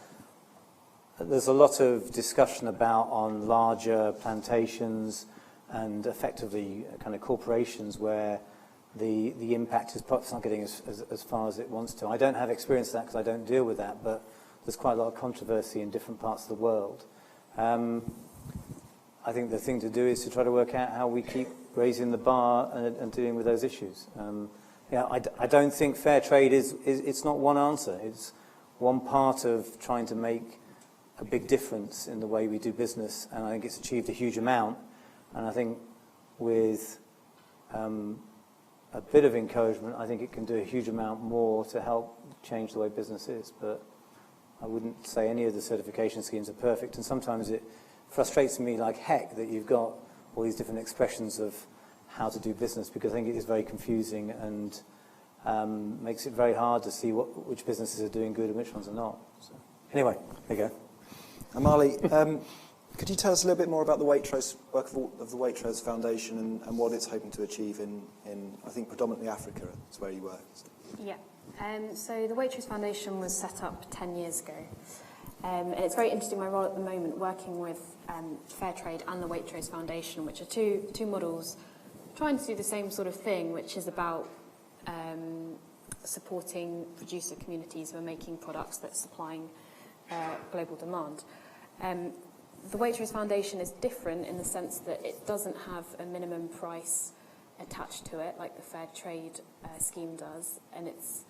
There's a lot of discussion about on larger plantations and effectively kind of corporations where the impact is perhaps not getting as far as it wants to. I don't have experience of that because I don't deal with that, but there's quite a lot of controversy in different parts of the world. I think the thing to do is to try to work out how we keep raising the bar and dealing with those issues. I don't think Fairtrade it's not one answer. It's one part of trying to make a big difference in the way we do business, and I think it's achieved a huge amount. And I think with a bit of encouragement, I think it can do a huge amount more to help change the way business is. But I wouldn't say any of the certification schemes are perfect, and sometimes it frustrates me like heck that you've got all these different expressions of how to do business, because I think it is very confusing and makes it very hard to see which businesses are doing good and which ones are not. So, anyway, there you go. Amalie, could you tell us a little bit more about the Waitrose work of the Waitrose Foundation and what it's hoping to achieve in I think, predominantly Africa? It's where you work. So. Yeah. So the Waitrose Foundation was set up 10 years ago. And it's very interesting, my role at the moment, working with Fairtrade and the Waitrose Foundation, which are two models trying to do the same sort of thing, which is about supporting producer communities who are making products that's supplying global demand. The Waitrose Foundation is different in the sense that it doesn't have a minimum price attached to it like the Fairtrade scheme does, and it's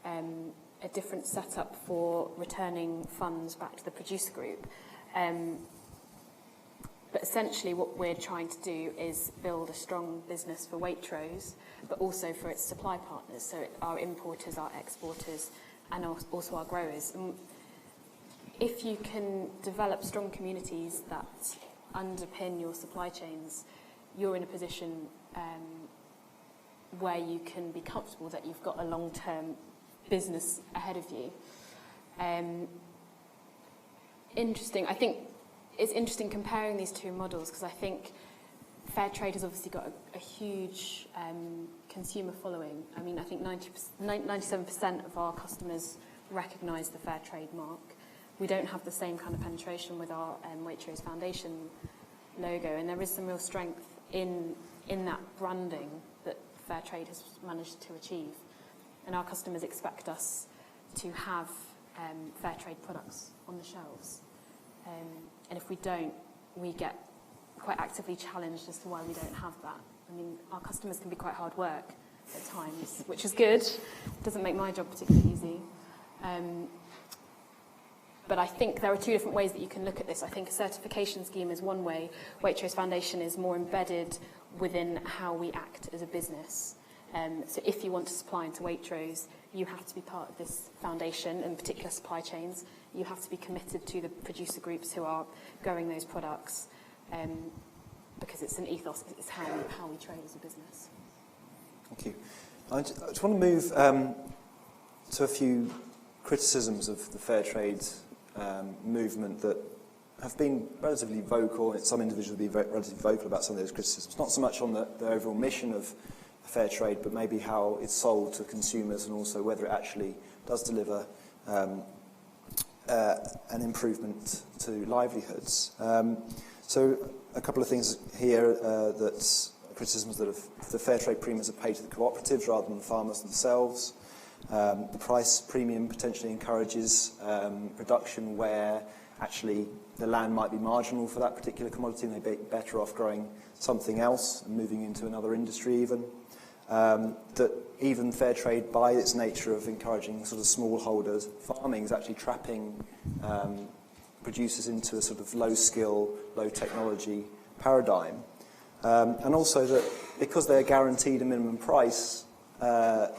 a different setup for returning funds back to the producer group. But essentially what we're trying to do is build a strong business for Waitrose, but also for its supply partners, so our importers, our exporters, and also our growers. And if you can develop strong communities that underpin your supply chains, you're in a position where you can be comfortable that you've got a long-term business ahead of you. Interesting. I think it's interesting comparing these two models, because I think Fairtrade has obviously got a huge consumer following. I mean, I think 97% of our customers recognise the Fairtrade mark. We don't have the same kind of penetration with our Waitrose Foundation logo, and there is some real strength in that branding that Fairtrade has managed to achieve. And our customers expect us to have Fairtrade products on the shelves. And if we don't, we get quite actively challenged as to why we don't have that. I mean, our customers can be quite hard work at times, which is good. It doesn't make my job particularly easy. But I think there are two different ways that you can look at this. I think a certification scheme is one way. Waitrose Foundation is more embedded within how we act as a business. So if you want to supply into Waitrose, you have to be part of this foundation, in particular supply chains. You have to be committed to the producer groups who are growing those products, because it's an ethos, it's how we trade as a business. Thank you. I just want to move to a few criticisms of the Fairtrade movement that have been relatively vocal, and some individuals will be relatively vocal about some of those criticisms, not so much on the overall mission of Fairtrade, but maybe how it's sold to consumers, and also whether it actually does deliver an improvement to livelihoods. So a couple of things here that criticisms that the Fairtrade premiums are paid to the cooperatives rather than the farmers themselves. The price premium potentially encourages production where actually the land might be marginal for that particular commodity, and they'd be better off growing something else and moving into another industry even. That even Fairtrade, by its nature of encouraging sort of smallholders, farming is actually trapping producers into a sort of low-skill, low-technology paradigm. And also that because they're guaranteed a minimum price, that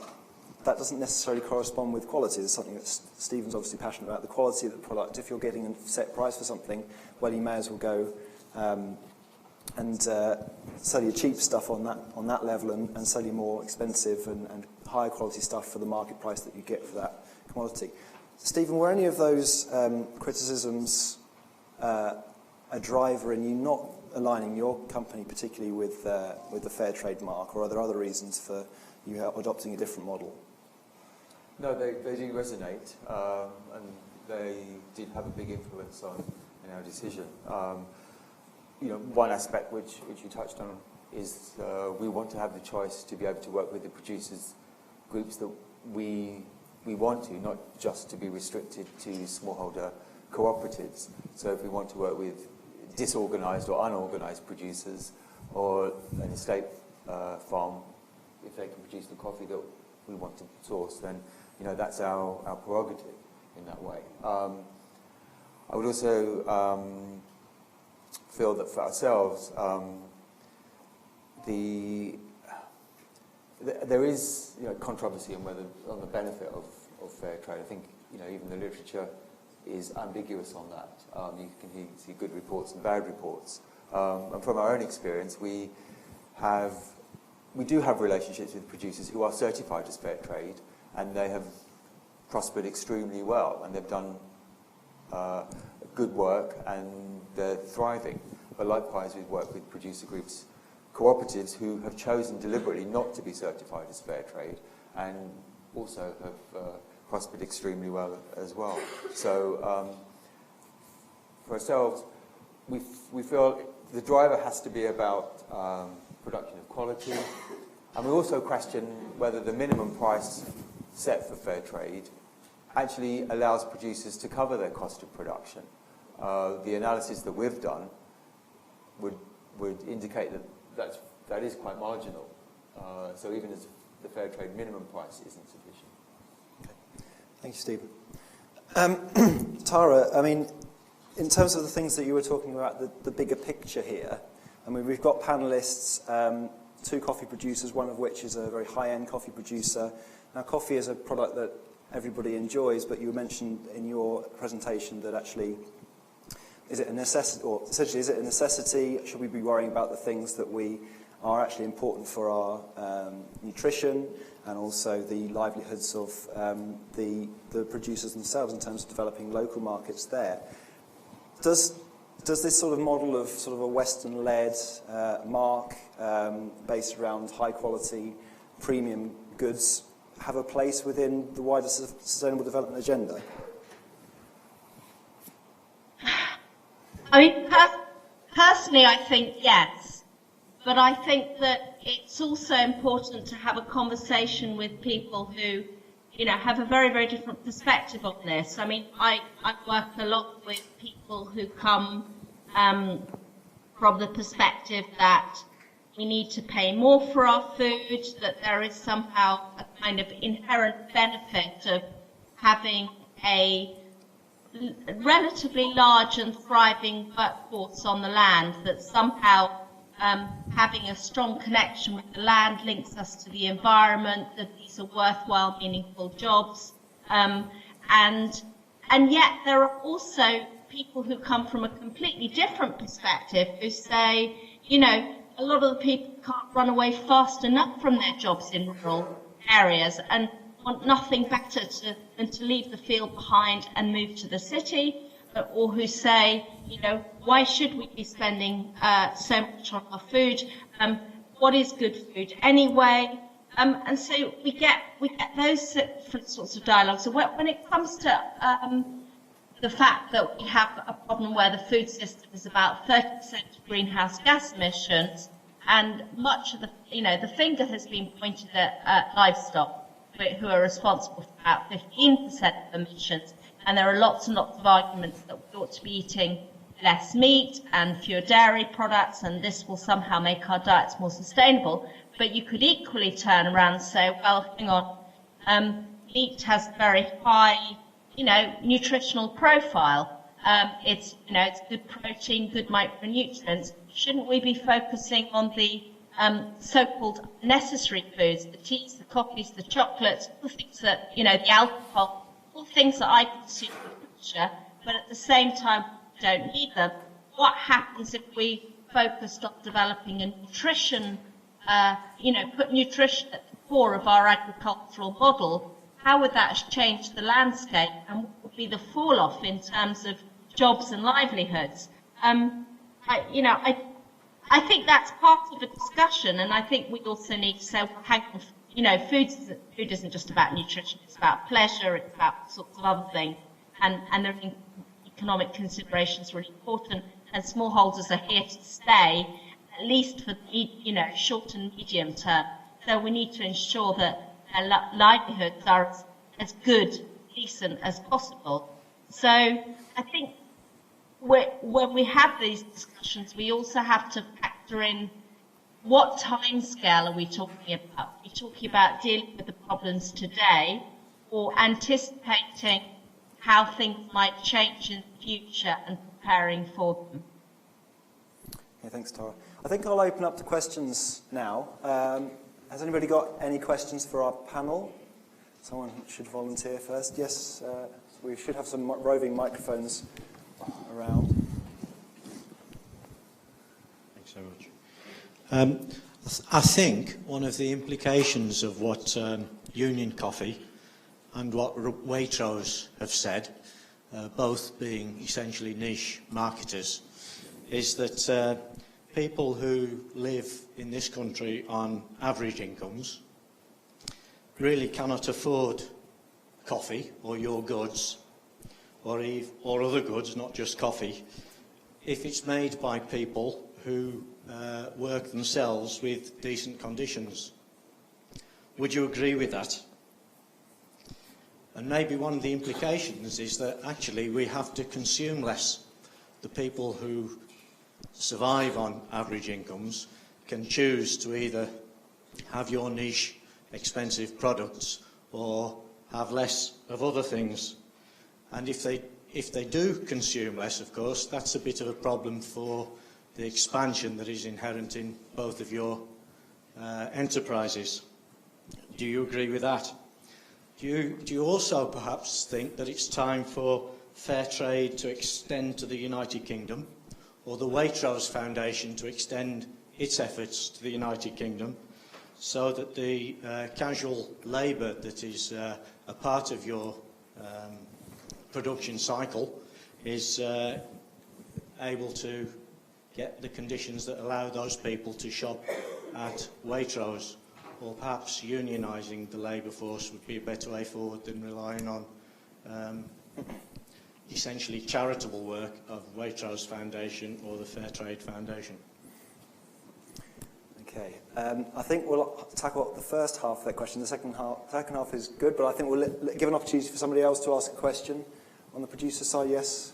doesn't necessarily correspond with quality. It's something that Stephen's obviously passionate about, the quality of the product. If you're getting a set price for something, well, you may as well go and sell your cheap stuff on that level and sell your more expensive and higher quality stuff for the market price that you get for that commodity. Stephen, were any of those criticisms a driver in you not aligning your company particularly with the Fairtrade mark, or are there other reasons for you adopting a different model? No, they do resonate, and they did have a big influence in our decision. One aspect which you touched on is we want to have the choice to be able to work with the producers groups that we want to, not just to be restricted to smallholder cooperatives. So if we want to work with disorganised or unorganised producers, or an estate farm, if they can produce the coffee that we want to source, then that's our prerogative in that way. I would also feel that for ourselves, there is controversy on the benefit of fair trade. I think even the literature is ambiguous on that. You can see good reports and bad reports. And from our own experience, we do have relationships with producers who are certified as fair trade, and they have prospered extremely well, and they've done good work, and they're thriving. But likewise, we work with producer groups, cooperatives who have chosen deliberately not to be certified as fair trade, and also have prospered extremely well as well. So for ourselves, we feel the driver has to be about production of quality, and we also question whether the minimum price set for fair trade actually allows producers to cover their cost of production. The analysis that we've done would indicate that is quite marginal. So even as the fair trade minimum price isn't sufficient. Okay. Thank you, Stephen. Tara, I mean, in terms of the things that you were talking about, the bigger picture here, I mean, we've got panellists, 2 coffee producers, one of which is a very high-end coffee producer. Now, coffee is a product that everybody enjoys, but you mentioned in your presentation that actually, is it a necessity, or essentially, is it a necessity? Should we be worrying about the things that are actually important for our nutrition and also the livelihoods of the producers themselves in terms of developing local markets there? Does this sort of model of sort of a Western-led mark based around high-quality premium goods have a place within the wider sustainable development agenda? I mean, personally, I think yes. But I think that it's also important to have a conversation with people who, have a very, very different perspective on this. I mean, I work a lot with people who come from the perspective that we need to pay more for our food, that there is somehow a kind of inherent benefit of having a relatively large and thriving workforce on the land, that somehow having a strong connection with the land links us to the environment, that these are worthwhile, meaningful jobs. And yet there are also people who come from a completely different perspective who say, a lot of the people can't run away fast enough from their jobs in rural areas and want nothing better than to leave the field behind and move to the city, or who say, why should we be spending so much on our food? What is good food anyway? And so we get those different sorts of dialogues. So when it comes to the fact that we have a problem where the food system is about 30% of greenhouse gas emissions, and much of the finger has been pointed at livestock, who are responsible for about 15% of emissions. And there are lots and lots of arguments that we ought to be eating less meat and fewer dairy products, and this will somehow make our diets more sustainable. But you could equally turn around and say, well, hang on, meat has a very high, nutritional profile. It's good protein, good micronutrients. Shouldn't we be focusing on the so-called necessary foods, the teas, the coffees, the chocolates, the things that, the alcohol, all things that I consume in future, but at the same time don't need them? What happens if we focused on developing a nutrition, put nutrition at the core of our agricultural model? How would that change the landscape, and what would be the fall off in terms of jobs and livelihoods? I think that's part of a discussion, and I think we also need to say, well, hang on, food isn't just about nutrition, it's about pleasure, it's about all sorts of other things, and there are economic considerations really important, and smallholders are here to stay, at least for the short and medium term. So we need to ensure that their livelihoods are as good, decent as possible. So I think when we have these discussions, we also have to factor in what time scale are we talking about? Are we talking about dealing with the problems today, or anticipating how things might change in the future and preparing for them? Okay, thanks, Tara. I think I'll open up to questions now. Has anybody got any questions for our panel? Someone should volunteer first. Yes, we should have some roving microphones around. Thanks so much. I think one of the implications of what Union Coffee and what Waitrose have said, both being essentially niche marketers, is that people who live in this country on average incomes really cannot afford coffee or your goods or other goods, not just coffee, if it's made by people who work themselves with decent conditions. Would you agree with that? And maybe one of the implications is that actually we have to consume less. The people who survive on average incomes can choose to either have your niche expensive products or have less of other things. And if if they do consume less, of course, that's a bit of a problem for the expansion that is inherent in both of your enterprises. Do you agree with that? Do you also perhaps think that it's time for Fairtrade to extend to the United Kingdom, or the Waitrose Foundation to extend its efforts to the United Kingdom, so that the casual labour that is a part of your production cycle is able to get the conditions that allow those people to shop at Waitrose? Or perhaps unionising the labour force would be a better way forward than relying on essentially charitable work of Waitrose Foundation or the Fairtrade Foundation. Okay, I think we'll tackle the first half of that question. The second half is good, but I think we'll give an opportunity for somebody else to ask a question. On the producer side, yes?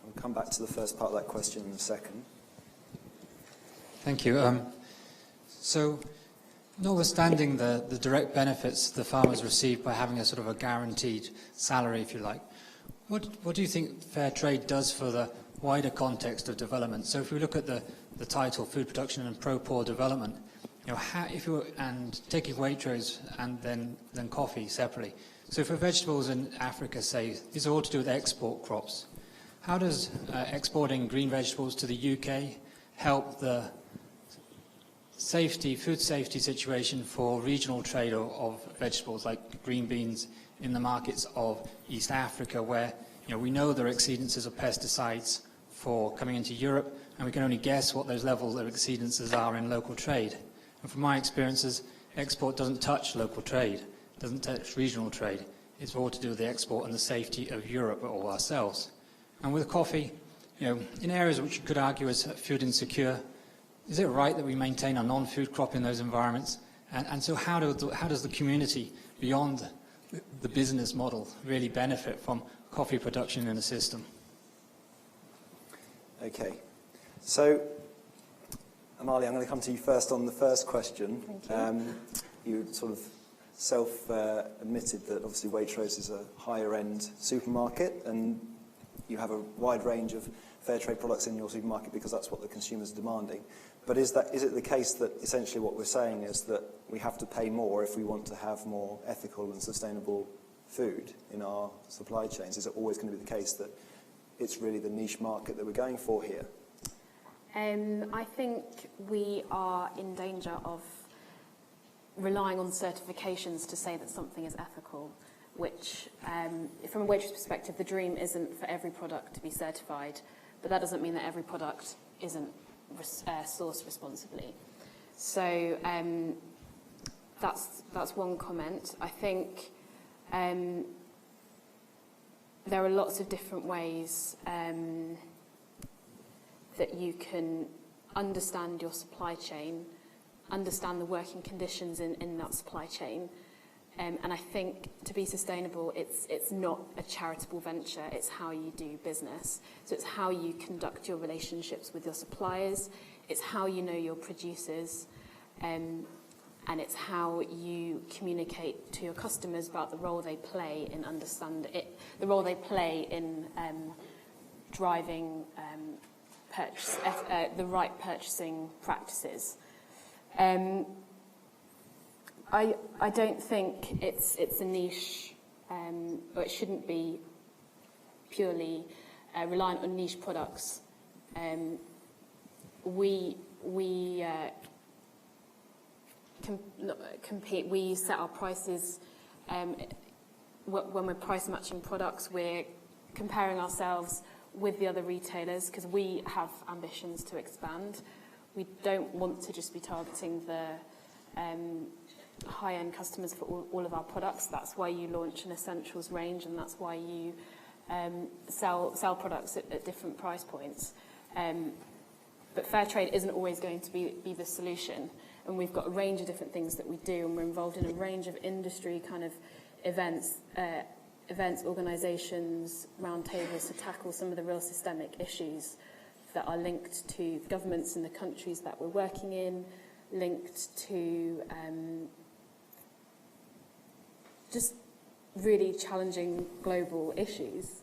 We'll come back to the first part of that question in a second. Thank you. So, notwithstanding the direct benefits the farmers receive by having a sort of a guaranteed salary, if you like, what do you think Fairtrade does for the wider context of development? So if we look at the title, Food Production and Pro-Poor Development, you know, if you were, and taking Waitrose and then coffee separately. So for vegetables in Africa, say, these are all to do with export crops. How does exporting green vegetables to the UK help the food safety situation for regional trade of vegetables like green beans in the markets of East Africa, where we know there are exceedances of pesticides for coming into Europe, and we can only guess what those levels of exceedances are in local trade. And from my experiences, export doesn't touch local trade, doesn't touch regional trade. It's all to do with the export and the safety of Europe or ourselves. And with coffee, in areas which you could argue as food insecure, is it right that we maintain a non-food crop in those environments? And so how does the community, beyond the business model, really benefit from coffee production in the system? Okay. So, Amalie, I'm going to come to you first on the first question. Thank you. You sort of self-admitted that obviously Waitrose is a higher-end supermarket, and you have a wide range of fair trade products in your supermarket because that's what the consumers are demanding. But is it the case that essentially what we're saying is that we have to pay more if we want to have more ethical and sustainable food in our supply chains? Is it always going to be the case that it's really the niche market that we're going for here? I think we are in danger of relying on certifications to say that something is ethical, which, from a Waitrose perspective, the dream isn't for every product to be certified, but that doesn't mean that every product isn't sourced responsibly. So that's one comment. I think there are lots of different ways that you can understand your supply chain, understand the working conditions in that supply chain. And I think to be sustainable, it's not a charitable venture, it's how you do business. So it's how you conduct your relationships with your suppliers, it's how you know your producers, and it's how you communicate to your customers about the role they play in the role they play in driving the right purchasing practices. I don't think it's a niche, or it shouldn't be purely reliant on niche products. We compete. We set our prices when we're price matching products. We're comparing ourselves with the other retailers because we have ambitions to expand. We don't want to just be targeting the high-end customers for all of our products. That's why you launch an essentials range, and that's why you sell products at different price points. But fair trade isn't always going to be the solution, and we've got a range of different things that we do, and we're involved in a range of industry kind of events, organisations, roundtables to tackle some of the real systemic issues that are linked to governments in the countries that we're working in, linked to just really challenging global issues.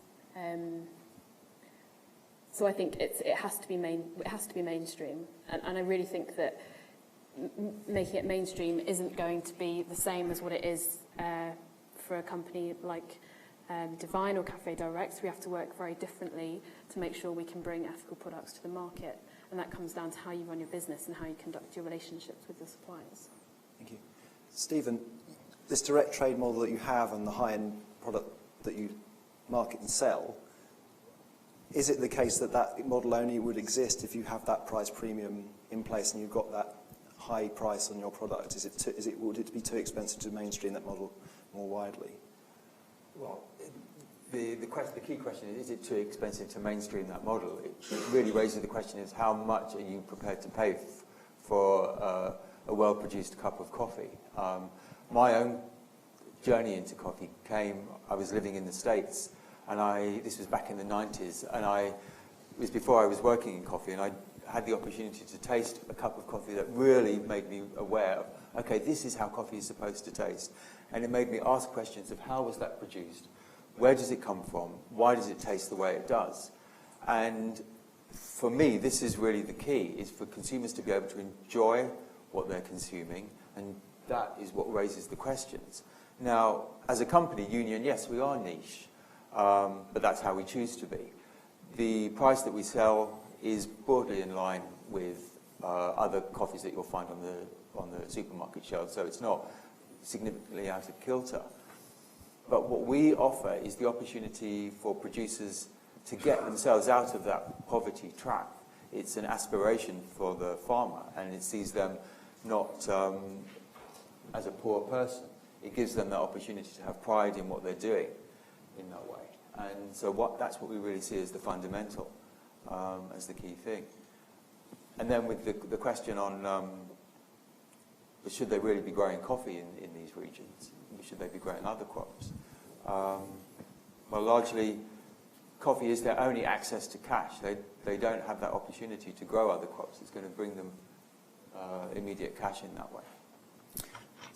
So I think it has to be mainstream, and I really think that making it mainstream isn't going to be the same as what it is for a company like Divine or Café Direct. We have to work very differently to make sure we can bring ethical products to the market, and that comes down to how you run your business and how you conduct your relationships with your suppliers. Thank you. Stephen, this direct trade model that you have and the high-end product that you market and sell, is it the case that that model only would exist if you have that price premium in place and you've got that high price on your product? Would it be too expensive to mainstream that model more widely? Well, the key question is it too expensive to mainstream that model? It really raises the question is how much are you prepared to pay for a well-produced cup of coffee? My own journey into coffee I was living in the States, and this was back in the 90s, and it was before I was working in coffee, and I had the opportunity to taste a cup of coffee that really made me aware of, okay, this is how coffee is supposed to taste. And it made me ask questions of how was that produced? Where does it come from? Why does it taste the way it does? And for me, this is really the key, is for consumers to be able to enjoy what they're consuming, and that is what raises the questions. Now, as a company, Union, yes, we are niche, but that's how we choose to be. The price that we sell is broadly in line with other coffees that you'll find on the supermarket shelves, so it's not significantly out of kilter. But what we offer is the opportunity for producers to get themselves out of that poverty trap. It's an aspiration for the farmer, and it sees them not as a poor person. It gives them that opportunity to have pride in what they're doing in that way. And so that's what we really see as the fundamental, as the key thing. And then with the question on should they really be growing coffee in these regions? Should they be growing other crops? Well, largely, coffee is their only access to cash. They don't have that opportunity to grow other crops. It's going to bring them immediate cash in that way.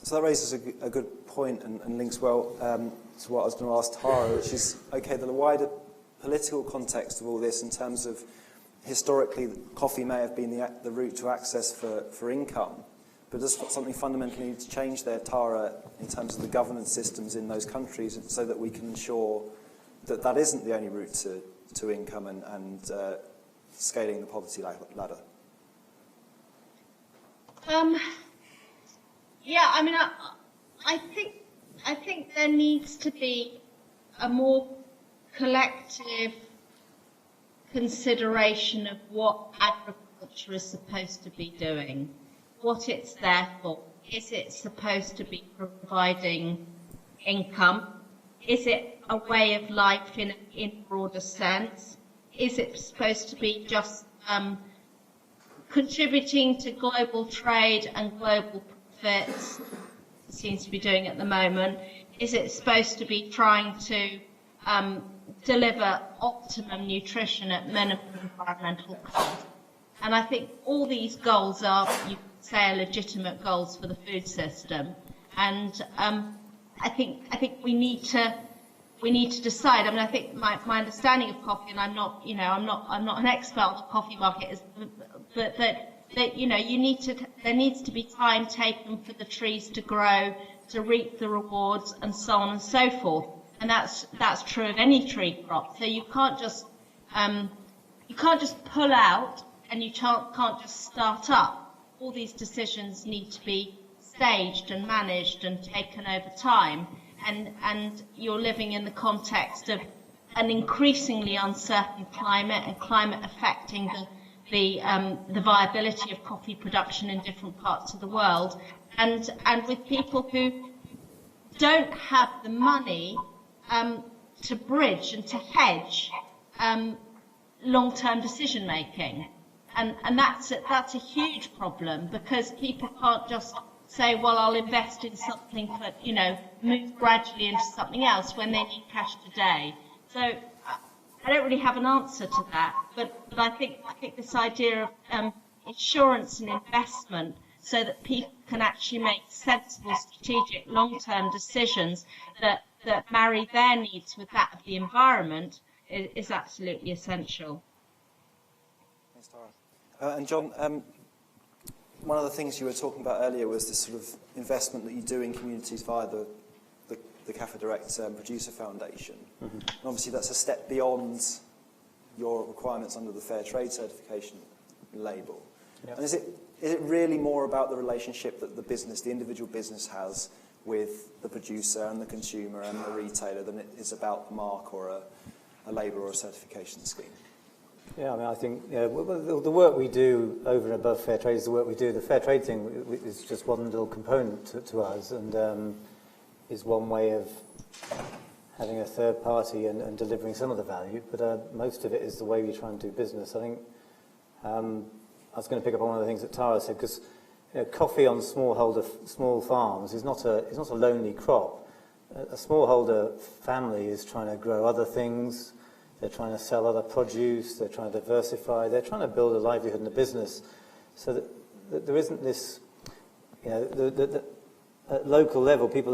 So that raises a good point and links well to what I was going to ask Tara, which is, okay, the wider political context of all this in terms of historically coffee may have been the route to access for income, but does something fundamentally need to change there, Tara, in terms of the governance systems in those countries so that we can ensure that that isn't the only route to income and scaling the poverty ladder? Yeah, I mean, I think there needs to be a more collective consideration of what agriculture is supposed to be doing, what it's there for. Is it supposed to be providing income? Is it a way of life in a broader sense? Is it supposed to be just contributing to global trade and global profits? It seems to be doing at the moment. Is it supposed to be trying to deliver optimum nutrition at minimal environmental cost? And I think all these goals are, you could say, are legitimate goals for the food system. And I think we need to decide. I mean, I think my understanding of coffee, and I'm not an expert on the coffee market, but that there needs to be time taken for the trees to grow, to reap the rewards, and so on and so forth. And that's true of any tree crop. So you can't just pull out, and you can't just start up. All these decisions need to be staged and managed and taken over time. And you're living in the context of an increasingly uncertain climate, and climate affecting the viability of coffee production in different parts of the world, and with people who don't have the money to bridge and to hedge long-term decision making, and that's a huge problem, because people can't just say, well, I'll invest in something, but move gradually into something else when they need cash today. So I don't really have an answer to that, but I think this idea of insurance and investment, so that people can actually make sensible, strategic, long-term decisions that marry their needs with that of the environment, is absolutely essential. Thanks, Tara. And John, one of the things you were talking about earlier was this sort of investment that you do in communities via the Cafe Direct Producer Foundation. Mm-hmm. And obviously that's a step beyond your requirements under the Fairtrade certification label. Yep. And is it really more about the relationship that the individual business has with the producer and the consumer and the retailer than it is about the mark or a label or a certification scheme? Yeah, I mean, I think the work we do over and above Fairtrade is the work we do. The Fairtrade thing is just one little component to us, and is one way of having a third party and delivering some of the value, but most of it is the way we try and do business. I think I was going to pick up on one of the things that Tara said, because coffee on small farms is not a lonely crop. A smallholder family is trying to grow other things. They're trying to sell other produce. They're trying to diversify. They're trying to build a livelihood in the business, so that there isn't this. At local level, people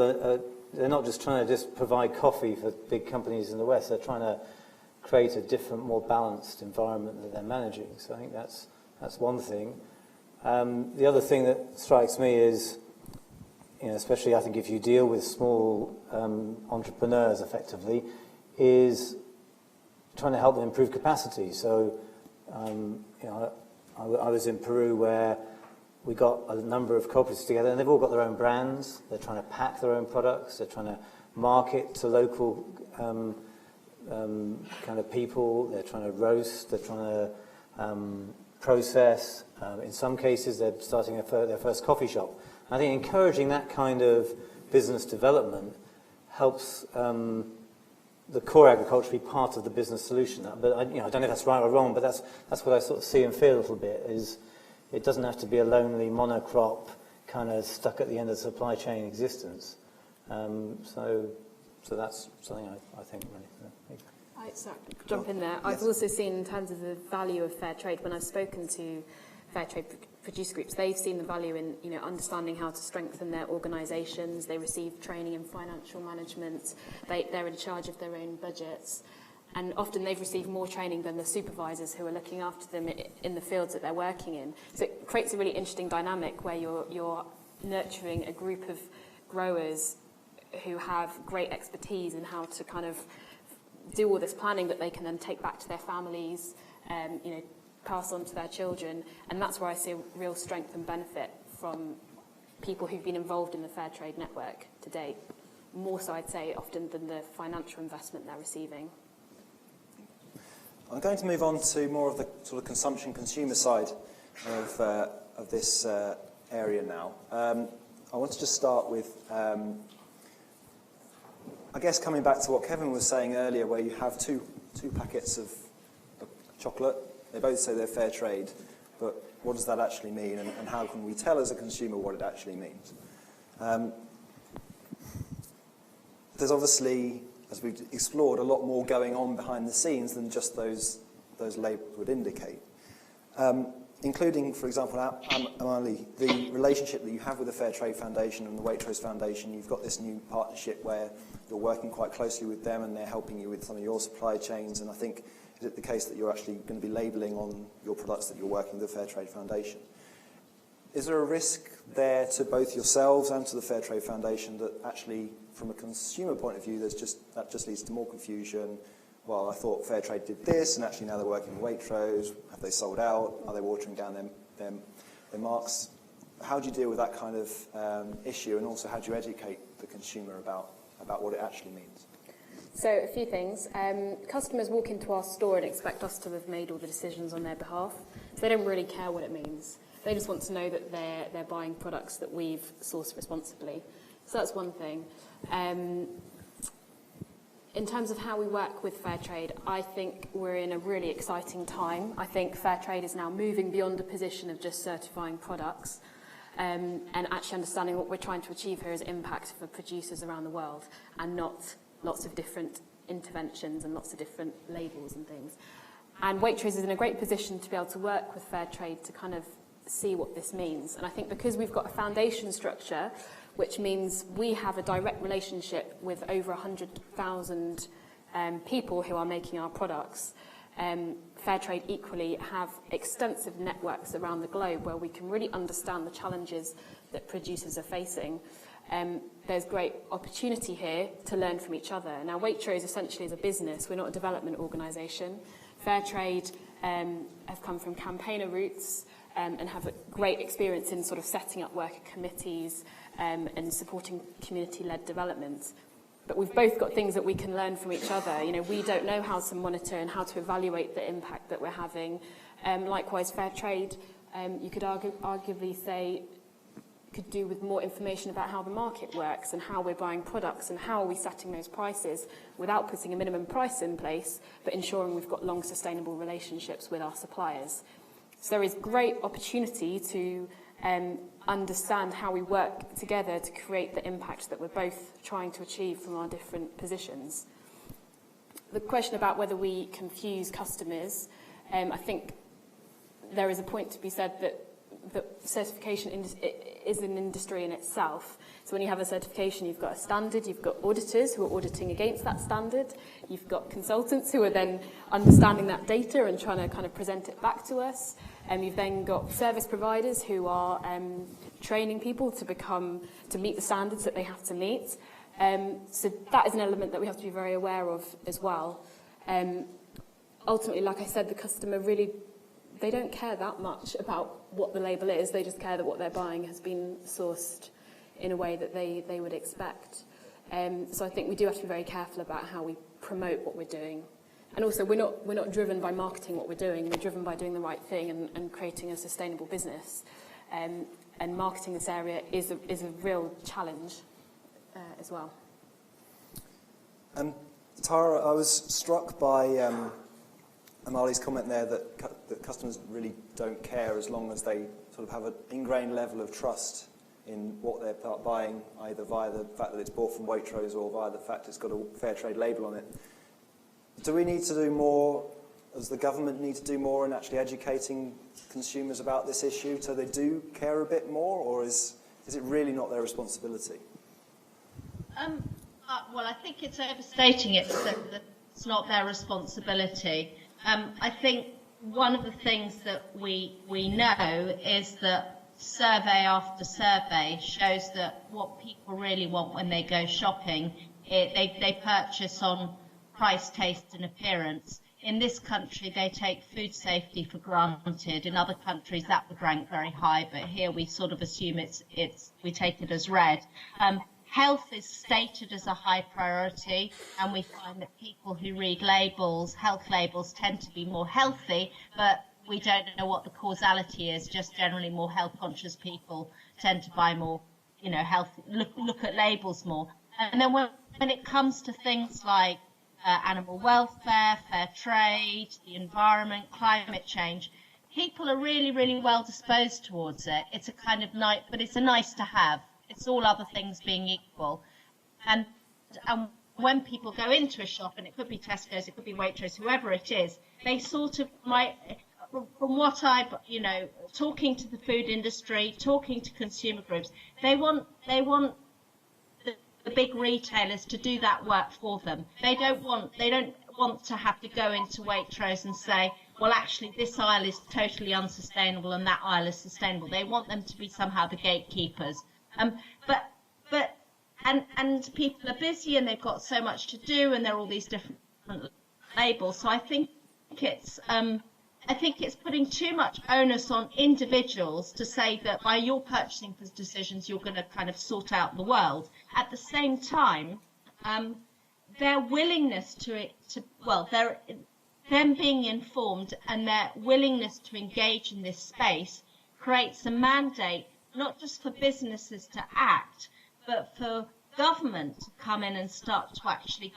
they're not just trying to just provide coffee for big companies in the West. They're trying to create a different, more balanced environment that they're managing. So I think that's one thing. The other thing that strikes me is, especially I think if you deal with small entrepreneurs effectively, is trying to help them improve capacity. So, I was in Peru where we got a number of cooperatives together, and they've all got their own brands. They're trying to pack their own products. They're trying to market to local kind of people. They're trying to roast. They're trying to process. In some cases, they're starting their first coffee shop. And I think encouraging that kind of business development helps the core agriculture be part of the business solution. But I don't know if that's right or wrong, but that's what I sort of see and feel a little bit, is it doesn't have to be a lonely monocrop kind of stuck at the end of the supply chain existence. So that's something I think really. I'd jump in there. Yes. I've also seen, in terms of the value of fair trade, when I've spoken to fair trade producer groups, they've seen the value in understanding how to strengthen their organisations. They receive training in financial management. They're in charge of their own budgets. And often they've received more training than the supervisors who are looking after them in the fields that they're working in. So it creates a really interesting dynamic where you're nurturing a group of growers who have great expertise in how to kind of do all this planning that they can then take back to their families, pass on to their children. And that's where I see a real strength and benefit from people who've been involved in the fair trade network to date. More so, I'd say, often than the financial investment they're receiving. I'm going to move on to more of the sort of consumer side of this area now. I want to just start with, I guess, coming back to what Kevin was saying earlier, where you have two packets of chocolate. They both say they're fair trade, but what does that actually mean, and how can we tell as a consumer what it actually means? There's obviously, as we've explored, a lot more going on behind the scenes than just those labels would indicate. Including, for example, Amalie, the relationship that you have with the Fairtrade Foundation and the Waitrose Foundation. You've got this new partnership where you're working quite closely with them and they're helping you with some of your supply chains. And I think, is it the case that you're actually going to be labelling on your products that you're working with the Fairtrade Foundation? Is there a risk there to both yourselves and to the Fairtrade Foundation that actually, from a consumer point of view, that just leads to more confusion? Well, I thought Fairtrade did this, and actually now they're working with Waitrose. Have they sold out? Are they watering down their marks? How do you deal with that kind of issue, and also how do you educate the consumer about what it actually means? So, a few things. Customers walk into our store and expect us to have made all the decisions on their behalf. So they don't really care what it means. They just want to know that they're buying products that we've sourced responsibly. So that's one thing. In terms of how we work with Fairtrade, I think we're in a really exciting time. I think Fairtrade is now moving beyond a position of just certifying products and actually understanding what we're trying to achieve here is impact for producers around the world, and not lots of different interventions and lots of different labels and things. And Waitrose is in a great position to be able to work with Fairtrade to kind of see what this means. And I think because we've got a foundation structure, which means we have a direct relationship with over 100,000 people who are making our products. Fairtrade equally have extensive networks around the globe where we can really understand the challenges that producers are facing. There's great opportunity here to learn from each other. Now, Waitrose essentially is a business. We're not a development organisation. Fairtrade have come from campaigner roots and have a great experience in sort of setting up worker committees and supporting community-led development. But we've both got things that we can learn from each other. You know, we don't know how to monitor and how to evaluate the impact that we're having. Likewise, Fairtrade, you could arguably say, could do with more information about how the market works and how we're buying products and how are we setting those prices without putting a minimum price in place, but ensuring we've got long sustainable relationships with our suppliers. So there is great opportunity to understand how we work together to create the impact that we're both trying to achieve from our different positions. The question about whether we confuse customers, I think there is a point to be said that certification is an industry in itself. So when you have a certification, you've got a standard, you've got auditors who are auditing against that standard, you've got consultants who are then understanding that data and trying to kind of present it back to us. You've then got service providers who are training people to meet the standards that they have to meet. So that is an element that we have to be very aware of as well. Ultimately, like I said, the customer really, they don't care that much about what the label is. They just care that what they're buying has been sourced in a way that they would expect. So I think we do have to be very careful about how we promote what we're doing. And also, we're not driven by marketing what we're doing. We're driven by doing the right thing and creating a sustainable business. And marketing this area is a real challenge as well. Tara, I was struck by Amalie's comment there that customers really don't care as long as they sort of have an ingrained level of trust in what they're buying, either via the fact that it's bought from Waitrose or via the fact it's got a Fairtrade label on it. Do we need to do more, does the government need to do more in actually educating consumers about this issue so they do care a bit more, or is it really not their responsibility? Well, I think it's overstating it that it's not their responsibility. I think one of the things that we know is that survey after survey shows that what people really want when they go shopping, they purchase on price, taste and appearance. In this country, they take food safety for granted. In other countries, that would rank very high, but here we sort of assume we take it as read. Health is stated as a high priority, and we find that people who read labels, health labels, tend to be more healthy, but we don't know what the causality is. Just generally more health-conscious people tend to buy more, health, look at labels more. And then when it comes to things like animal welfare, fair trade, the environment, climate change, people are really, really well disposed towards it. It's a kind of but it's a nice to have. It's all other things being equal. And when people go into a shop, and it could be Tesco's, it could be Waitrose, whoever it is, they sort of from what talking to the food industry, talking to consumer groups, they want the big retailers to do that work for them. They don't want to have to go into Waitrose and say, well, actually, this aisle is totally unsustainable and that aisle is sustainable. They want them to be somehow the gatekeepers. And people are busy and they've got so much to do, and there are all these different labels. So I think it's putting too much onus on individuals to say that by your purchasing decisions you're going to kind of sort out the world. At the same time, their willingness them being informed and their willingness to engage in this space creates a mandate not just for businesses to act, but for government to come in and start to actually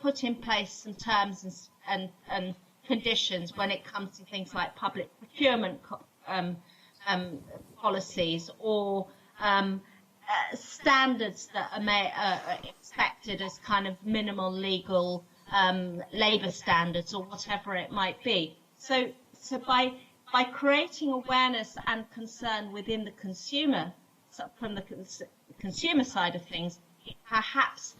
put in place some terms and conditions when it comes to things like public procurement policies or standards that are expected as kind of minimal legal labour standards or whatever it might be. So by creating awareness and concern within the consumer, from the consumer side of things, it perhaps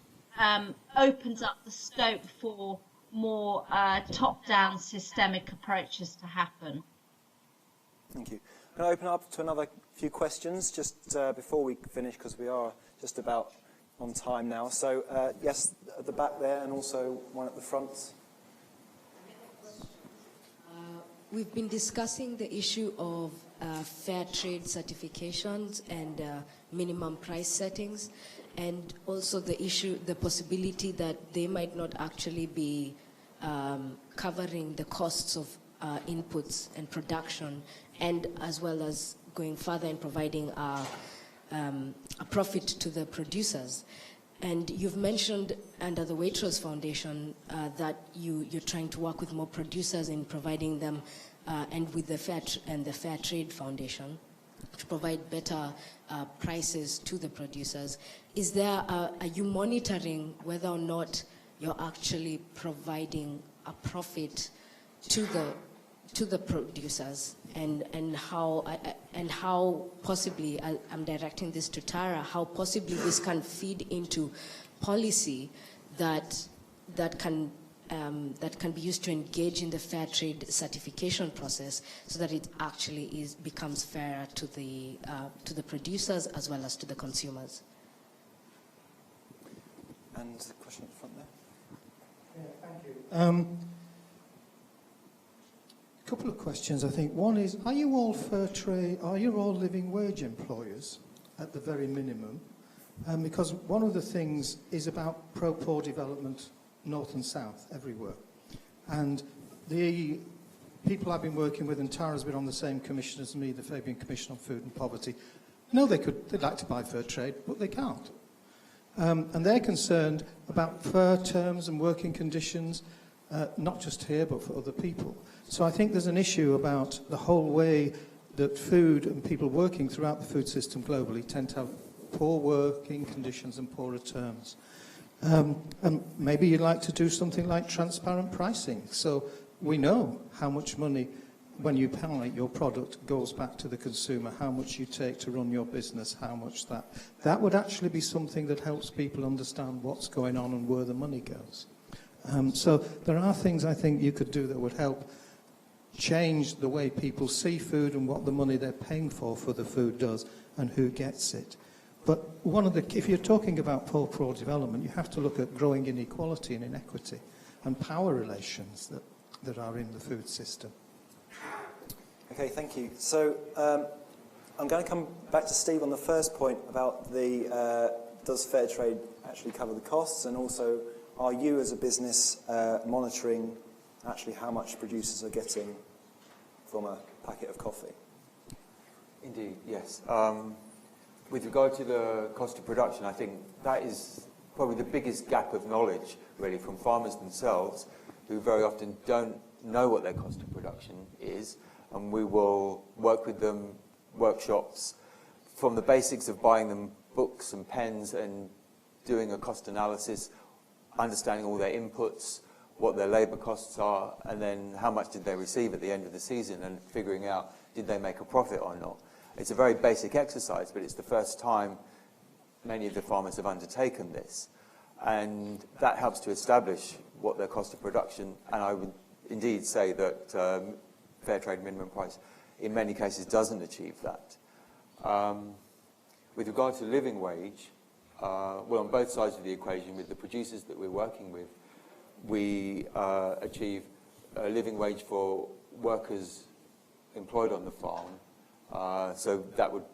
opens up the scope for more top-down systemic approaches to happen. Thank you. I'm going to open up to another few questions just before we finish, because we are just about on time now. So, yes, at the back there, and also one at the front. We've been discussing the issue of fair trade certifications and minimum price settings, and also the possibility that they might not actually be covering the costs of inputs and production, and as well as going further in providing a profit to the producers. And you've mentioned under the Waitrose Foundation that you're trying to work with more producers in providing them, and with the Fairtrade Foundation, to provide better prices to the producers. Is there, are you monitoring whether or not you're actually providing a profit to the producers, and how possibly, I'm directing this to Tara, how possibly this can feed into policy that can be used to engage in the fair trade certification process, so that it actually becomes fairer to the producers as well as to the consumers. And the question at the front there. Yeah, thank you. A couple of questions, I think. One is, are you all fair trade, are you all living wage employers at the very minimum? Because one of the things is about pro-poor development north and south, everywhere. And the people I've been working with, and Tara's been on the same commission as me, the Fabian Commission on Food and Poverty, know they'd like to buy fair trade, but they can't. And they're concerned about fair terms and working conditions, not just here, but for other people. So I think there's an issue about the whole way that food and people working throughout the food system globally tend to have poor working conditions and poorer terms. And maybe you'd like to do something like transparent pricing, so we know how much money, when you buy your product, goes back to the consumer, how much you take to run your business, how much that would actually be something that helps people understand what's going on and where the money goes. So there are things I think you could do that would help change the way people see food and what the money they're paying for the food does and who gets it. But if you're talking about poor development, you have to look at growing inequality and inequity and power relations that are in the food system. Okay, thank you. So I'm going to come back to Steve on the first point about does fair trade actually cover the costs, and also are you as a business monitoring actually how much producers are getting from a packet of coffee? Indeed, yes. With regard to the cost of production, I think that is probably the biggest gap of knowledge, really, from farmers themselves, who very often don't know what their cost of production is, and we will work with them, workshops, from the basics of buying them books and pens and doing a cost analysis, understanding all their inputs, what their labour costs are, and then how much did they receive at the end of the season, and figuring out did they make a profit or not. It's a very basic exercise, but it's the first time many of the farmers have undertaken this. And that helps to establish what their cost of production, and I would indeed say that fair trade minimum price in many cases doesn't achieve that. With regard to living wage, well, on both sides of the equation, with the producers that we're working with, we achieve a living wage for workers employed on the farm. So that would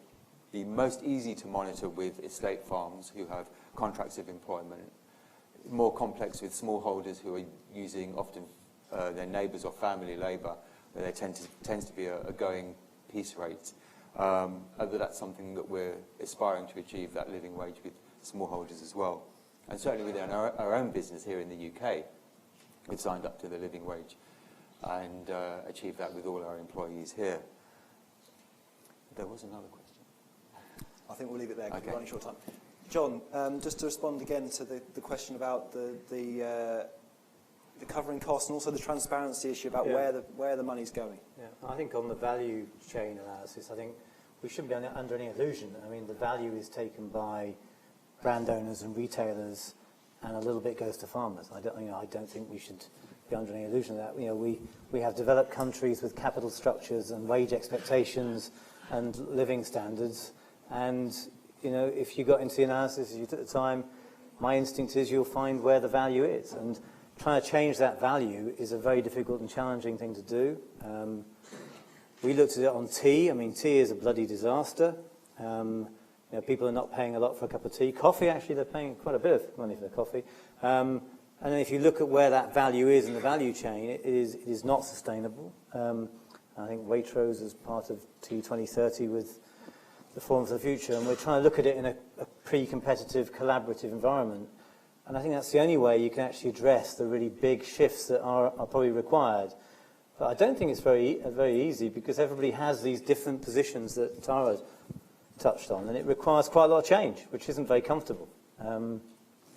be most easy to monitor with estate farms who have contracts of employment. More complex with smallholders who are using often their neighbours or family labour, where there tends to be a going piece rate. But that's something that we're aspiring to achieve, that living wage with smallholders as well. And certainly within our own business here in the UK, we've signed up to the living wage and achieved that with all our employees here. There was another question. I think we'll leave it there because Okay. we're running short time. John, just to respond again to the question about the covering costs and also the transparency issue about where the money's going. Yeah, I think on the value chain analysis, I think we shouldn't be under any illusion. I mean, the value is taken by brand owners and retailers and a little bit goes to farmers. I don't think we should be under any illusion of that. We have developed countries with capital structures and wage expectations and living standards, and if you got into the analysis as you took the time, my instinct is you'll find where the value is, and trying to change that value is a very difficult and challenging thing to do. We looked at it on tea. I mean, tea is a bloody disaster. People are not paying a lot for a cup of tea. Coffee, actually, they're paying quite a bit of money for coffee. And then if you look at where that value is in the value chain, it is not sustainable. I think Waitrose is part of Tea 2030 with the Forum for the Future, and we're trying to look at it in a pre-competitive, collaborative environment. And I think that's the only way you can actually address the really big shifts that are probably required. But I don't think it's very easy, because everybody has these different positions that Tara touched on, and it requires quite a lot of change, which isn't very comfortable. So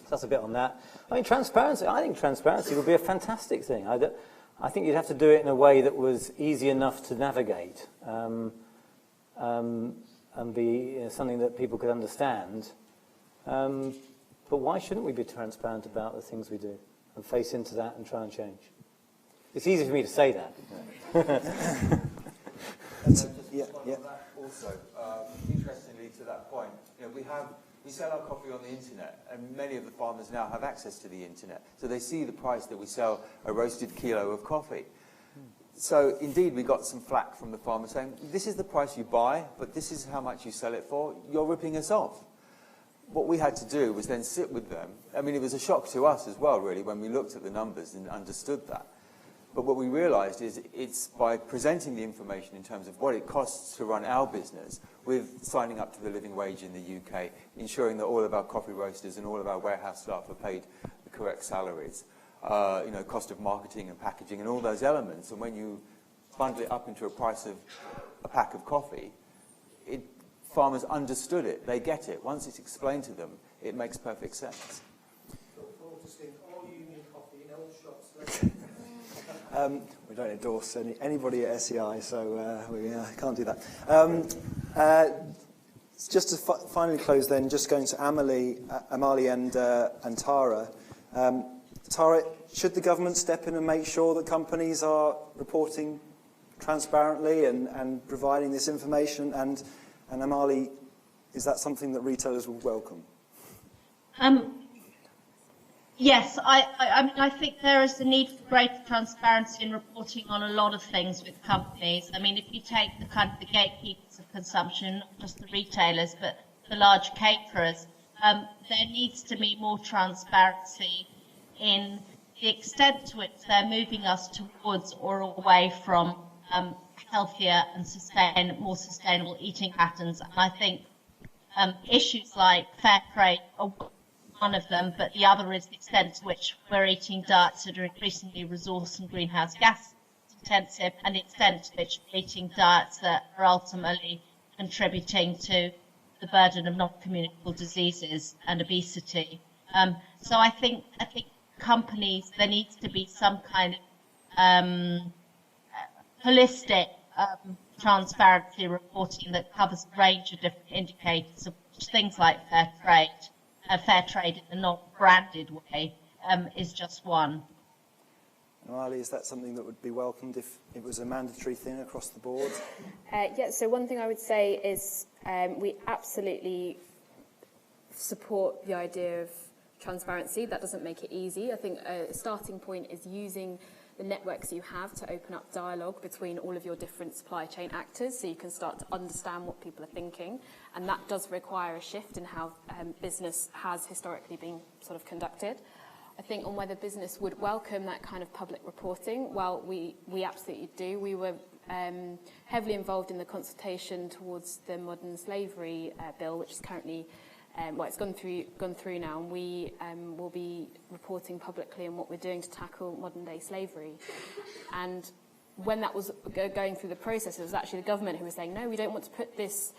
that's a bit on that. I mean, transparency. I think transparency would be a fantastic thing. I think you'd have to do it in a way that was easy enough to navigate, and be something that people could understand. But why shouldn't we be transparent about the things we do and face into that and try and change? It's easy for me to say that. Also, interestingly to that point, we sell our coffee on the internet, and many of the farmers now have access to the internet, so they see the price that we sell a roasted kilo of coffee. So indeed, we got some flack from the farmer saying, this is the price you buy, but this is how much you sell it for. You're ripping us off. What we had to do was then sit with them. I mean, it was a shock to us as well, really, when we looked at the numbers and understood that. But what we realized is it's by presenting the information in terms of what it costs to run our business, with signing up to the living wage in the UK, ensuring that all of our coffee roasters and all of our warehouse staff are paid the correct salaries, cost of marketing and packaging and all those elements. And when you bundle it up into a price of a pack of coffee, farmers understood it. They get it. Once it's explained to them, it makes perfect sense. We don't endorse anybody at SEI, so we can't do that. Just to finally close then, just going to Amalie and Tara. Tara, should the government step in and make sure that companies are reporting transparently and providing this information? And Amalie, is that something that retailers will welcome? Yes, I think there is a need for greater transparency in reporting on a lot of things with companies. I mean, if you take the gatekeepers of consumption, not just the retailers, but the large caterers, there needs to be more transparency in the extent to which they're moving us towards or away from healthier and more sustainable eating patterns. And I think issues like Fairtrade are one of them, but the other is the extent to which we're eating diets that are increasingly resource and greenhouse gas intensive, and the extent to which we're eating diets that are ultimately contributing to the burden of non-communicable diseases and obesity. So I think companies, there needs to be some kind of holistic transparency reporting that covers a range of different indicators, of which things like fair trade in a non-branded way is just one. Amalie, is that something that would be welcomed if it was a mandatory thing across the board? Yeah, so one thing I would say is we absolutely support the idea of transparency. That doesn't make it easy. I think a starting point is using the networks you have to open up dialogue between all of your different supply chain actors, so you can start to understand what people are thinking, and that does require a shift in how business has historically been sort of conducted. I think on whether business would welcome that kind of public reporting, well, we absolutely do. We were heavily involved in the consultation towards the modern slavery bill, which is currently it's gone through now, and we will be reporting publicly on what we're doing to tackle modern-day slavery. And when that was going through the process, it was actually the government who was saying, no, we don't want to put this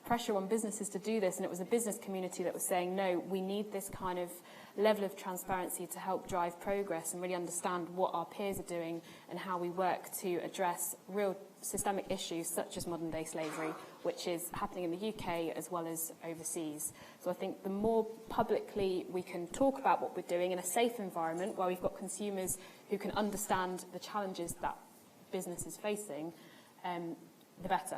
pressure on businesses to do this, and it was the business community that was saying, no, we need this kind of level of transparency to help drive progress and really understand what our peers are doing and how we work to address real systemic issues such as modern-day slavery which is happening in the UK as well as overseas. So I think the more publicly we can talk about what we're doing in a safe environment where we've got consumers who can understand the challenges that business is facing, the better.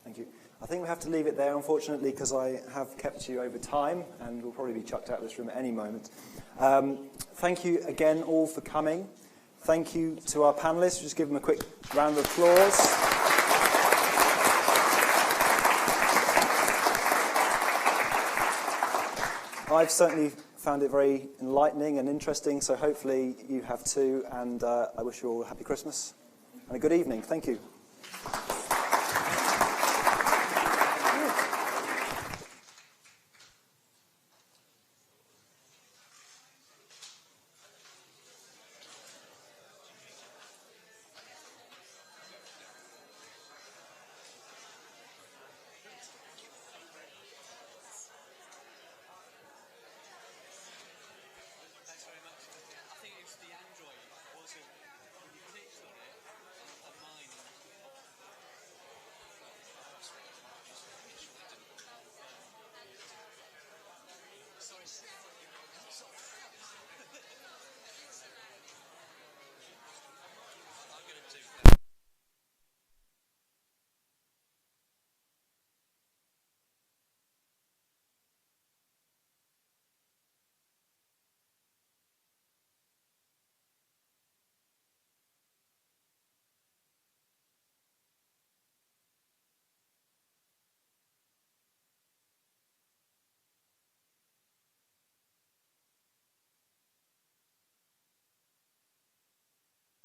Thank you. I think we have to leave it there, unfortunately, because I have kept you over time and will probably be chucked out of this room at any moment. Thank you again all for coming. Thank you to our panellists. Just give them a quick round of applause. I've certainly found it very enlightening and interesting, so hopefully you have too, and I wish you all a happy Christmas and a good evening. Thank you.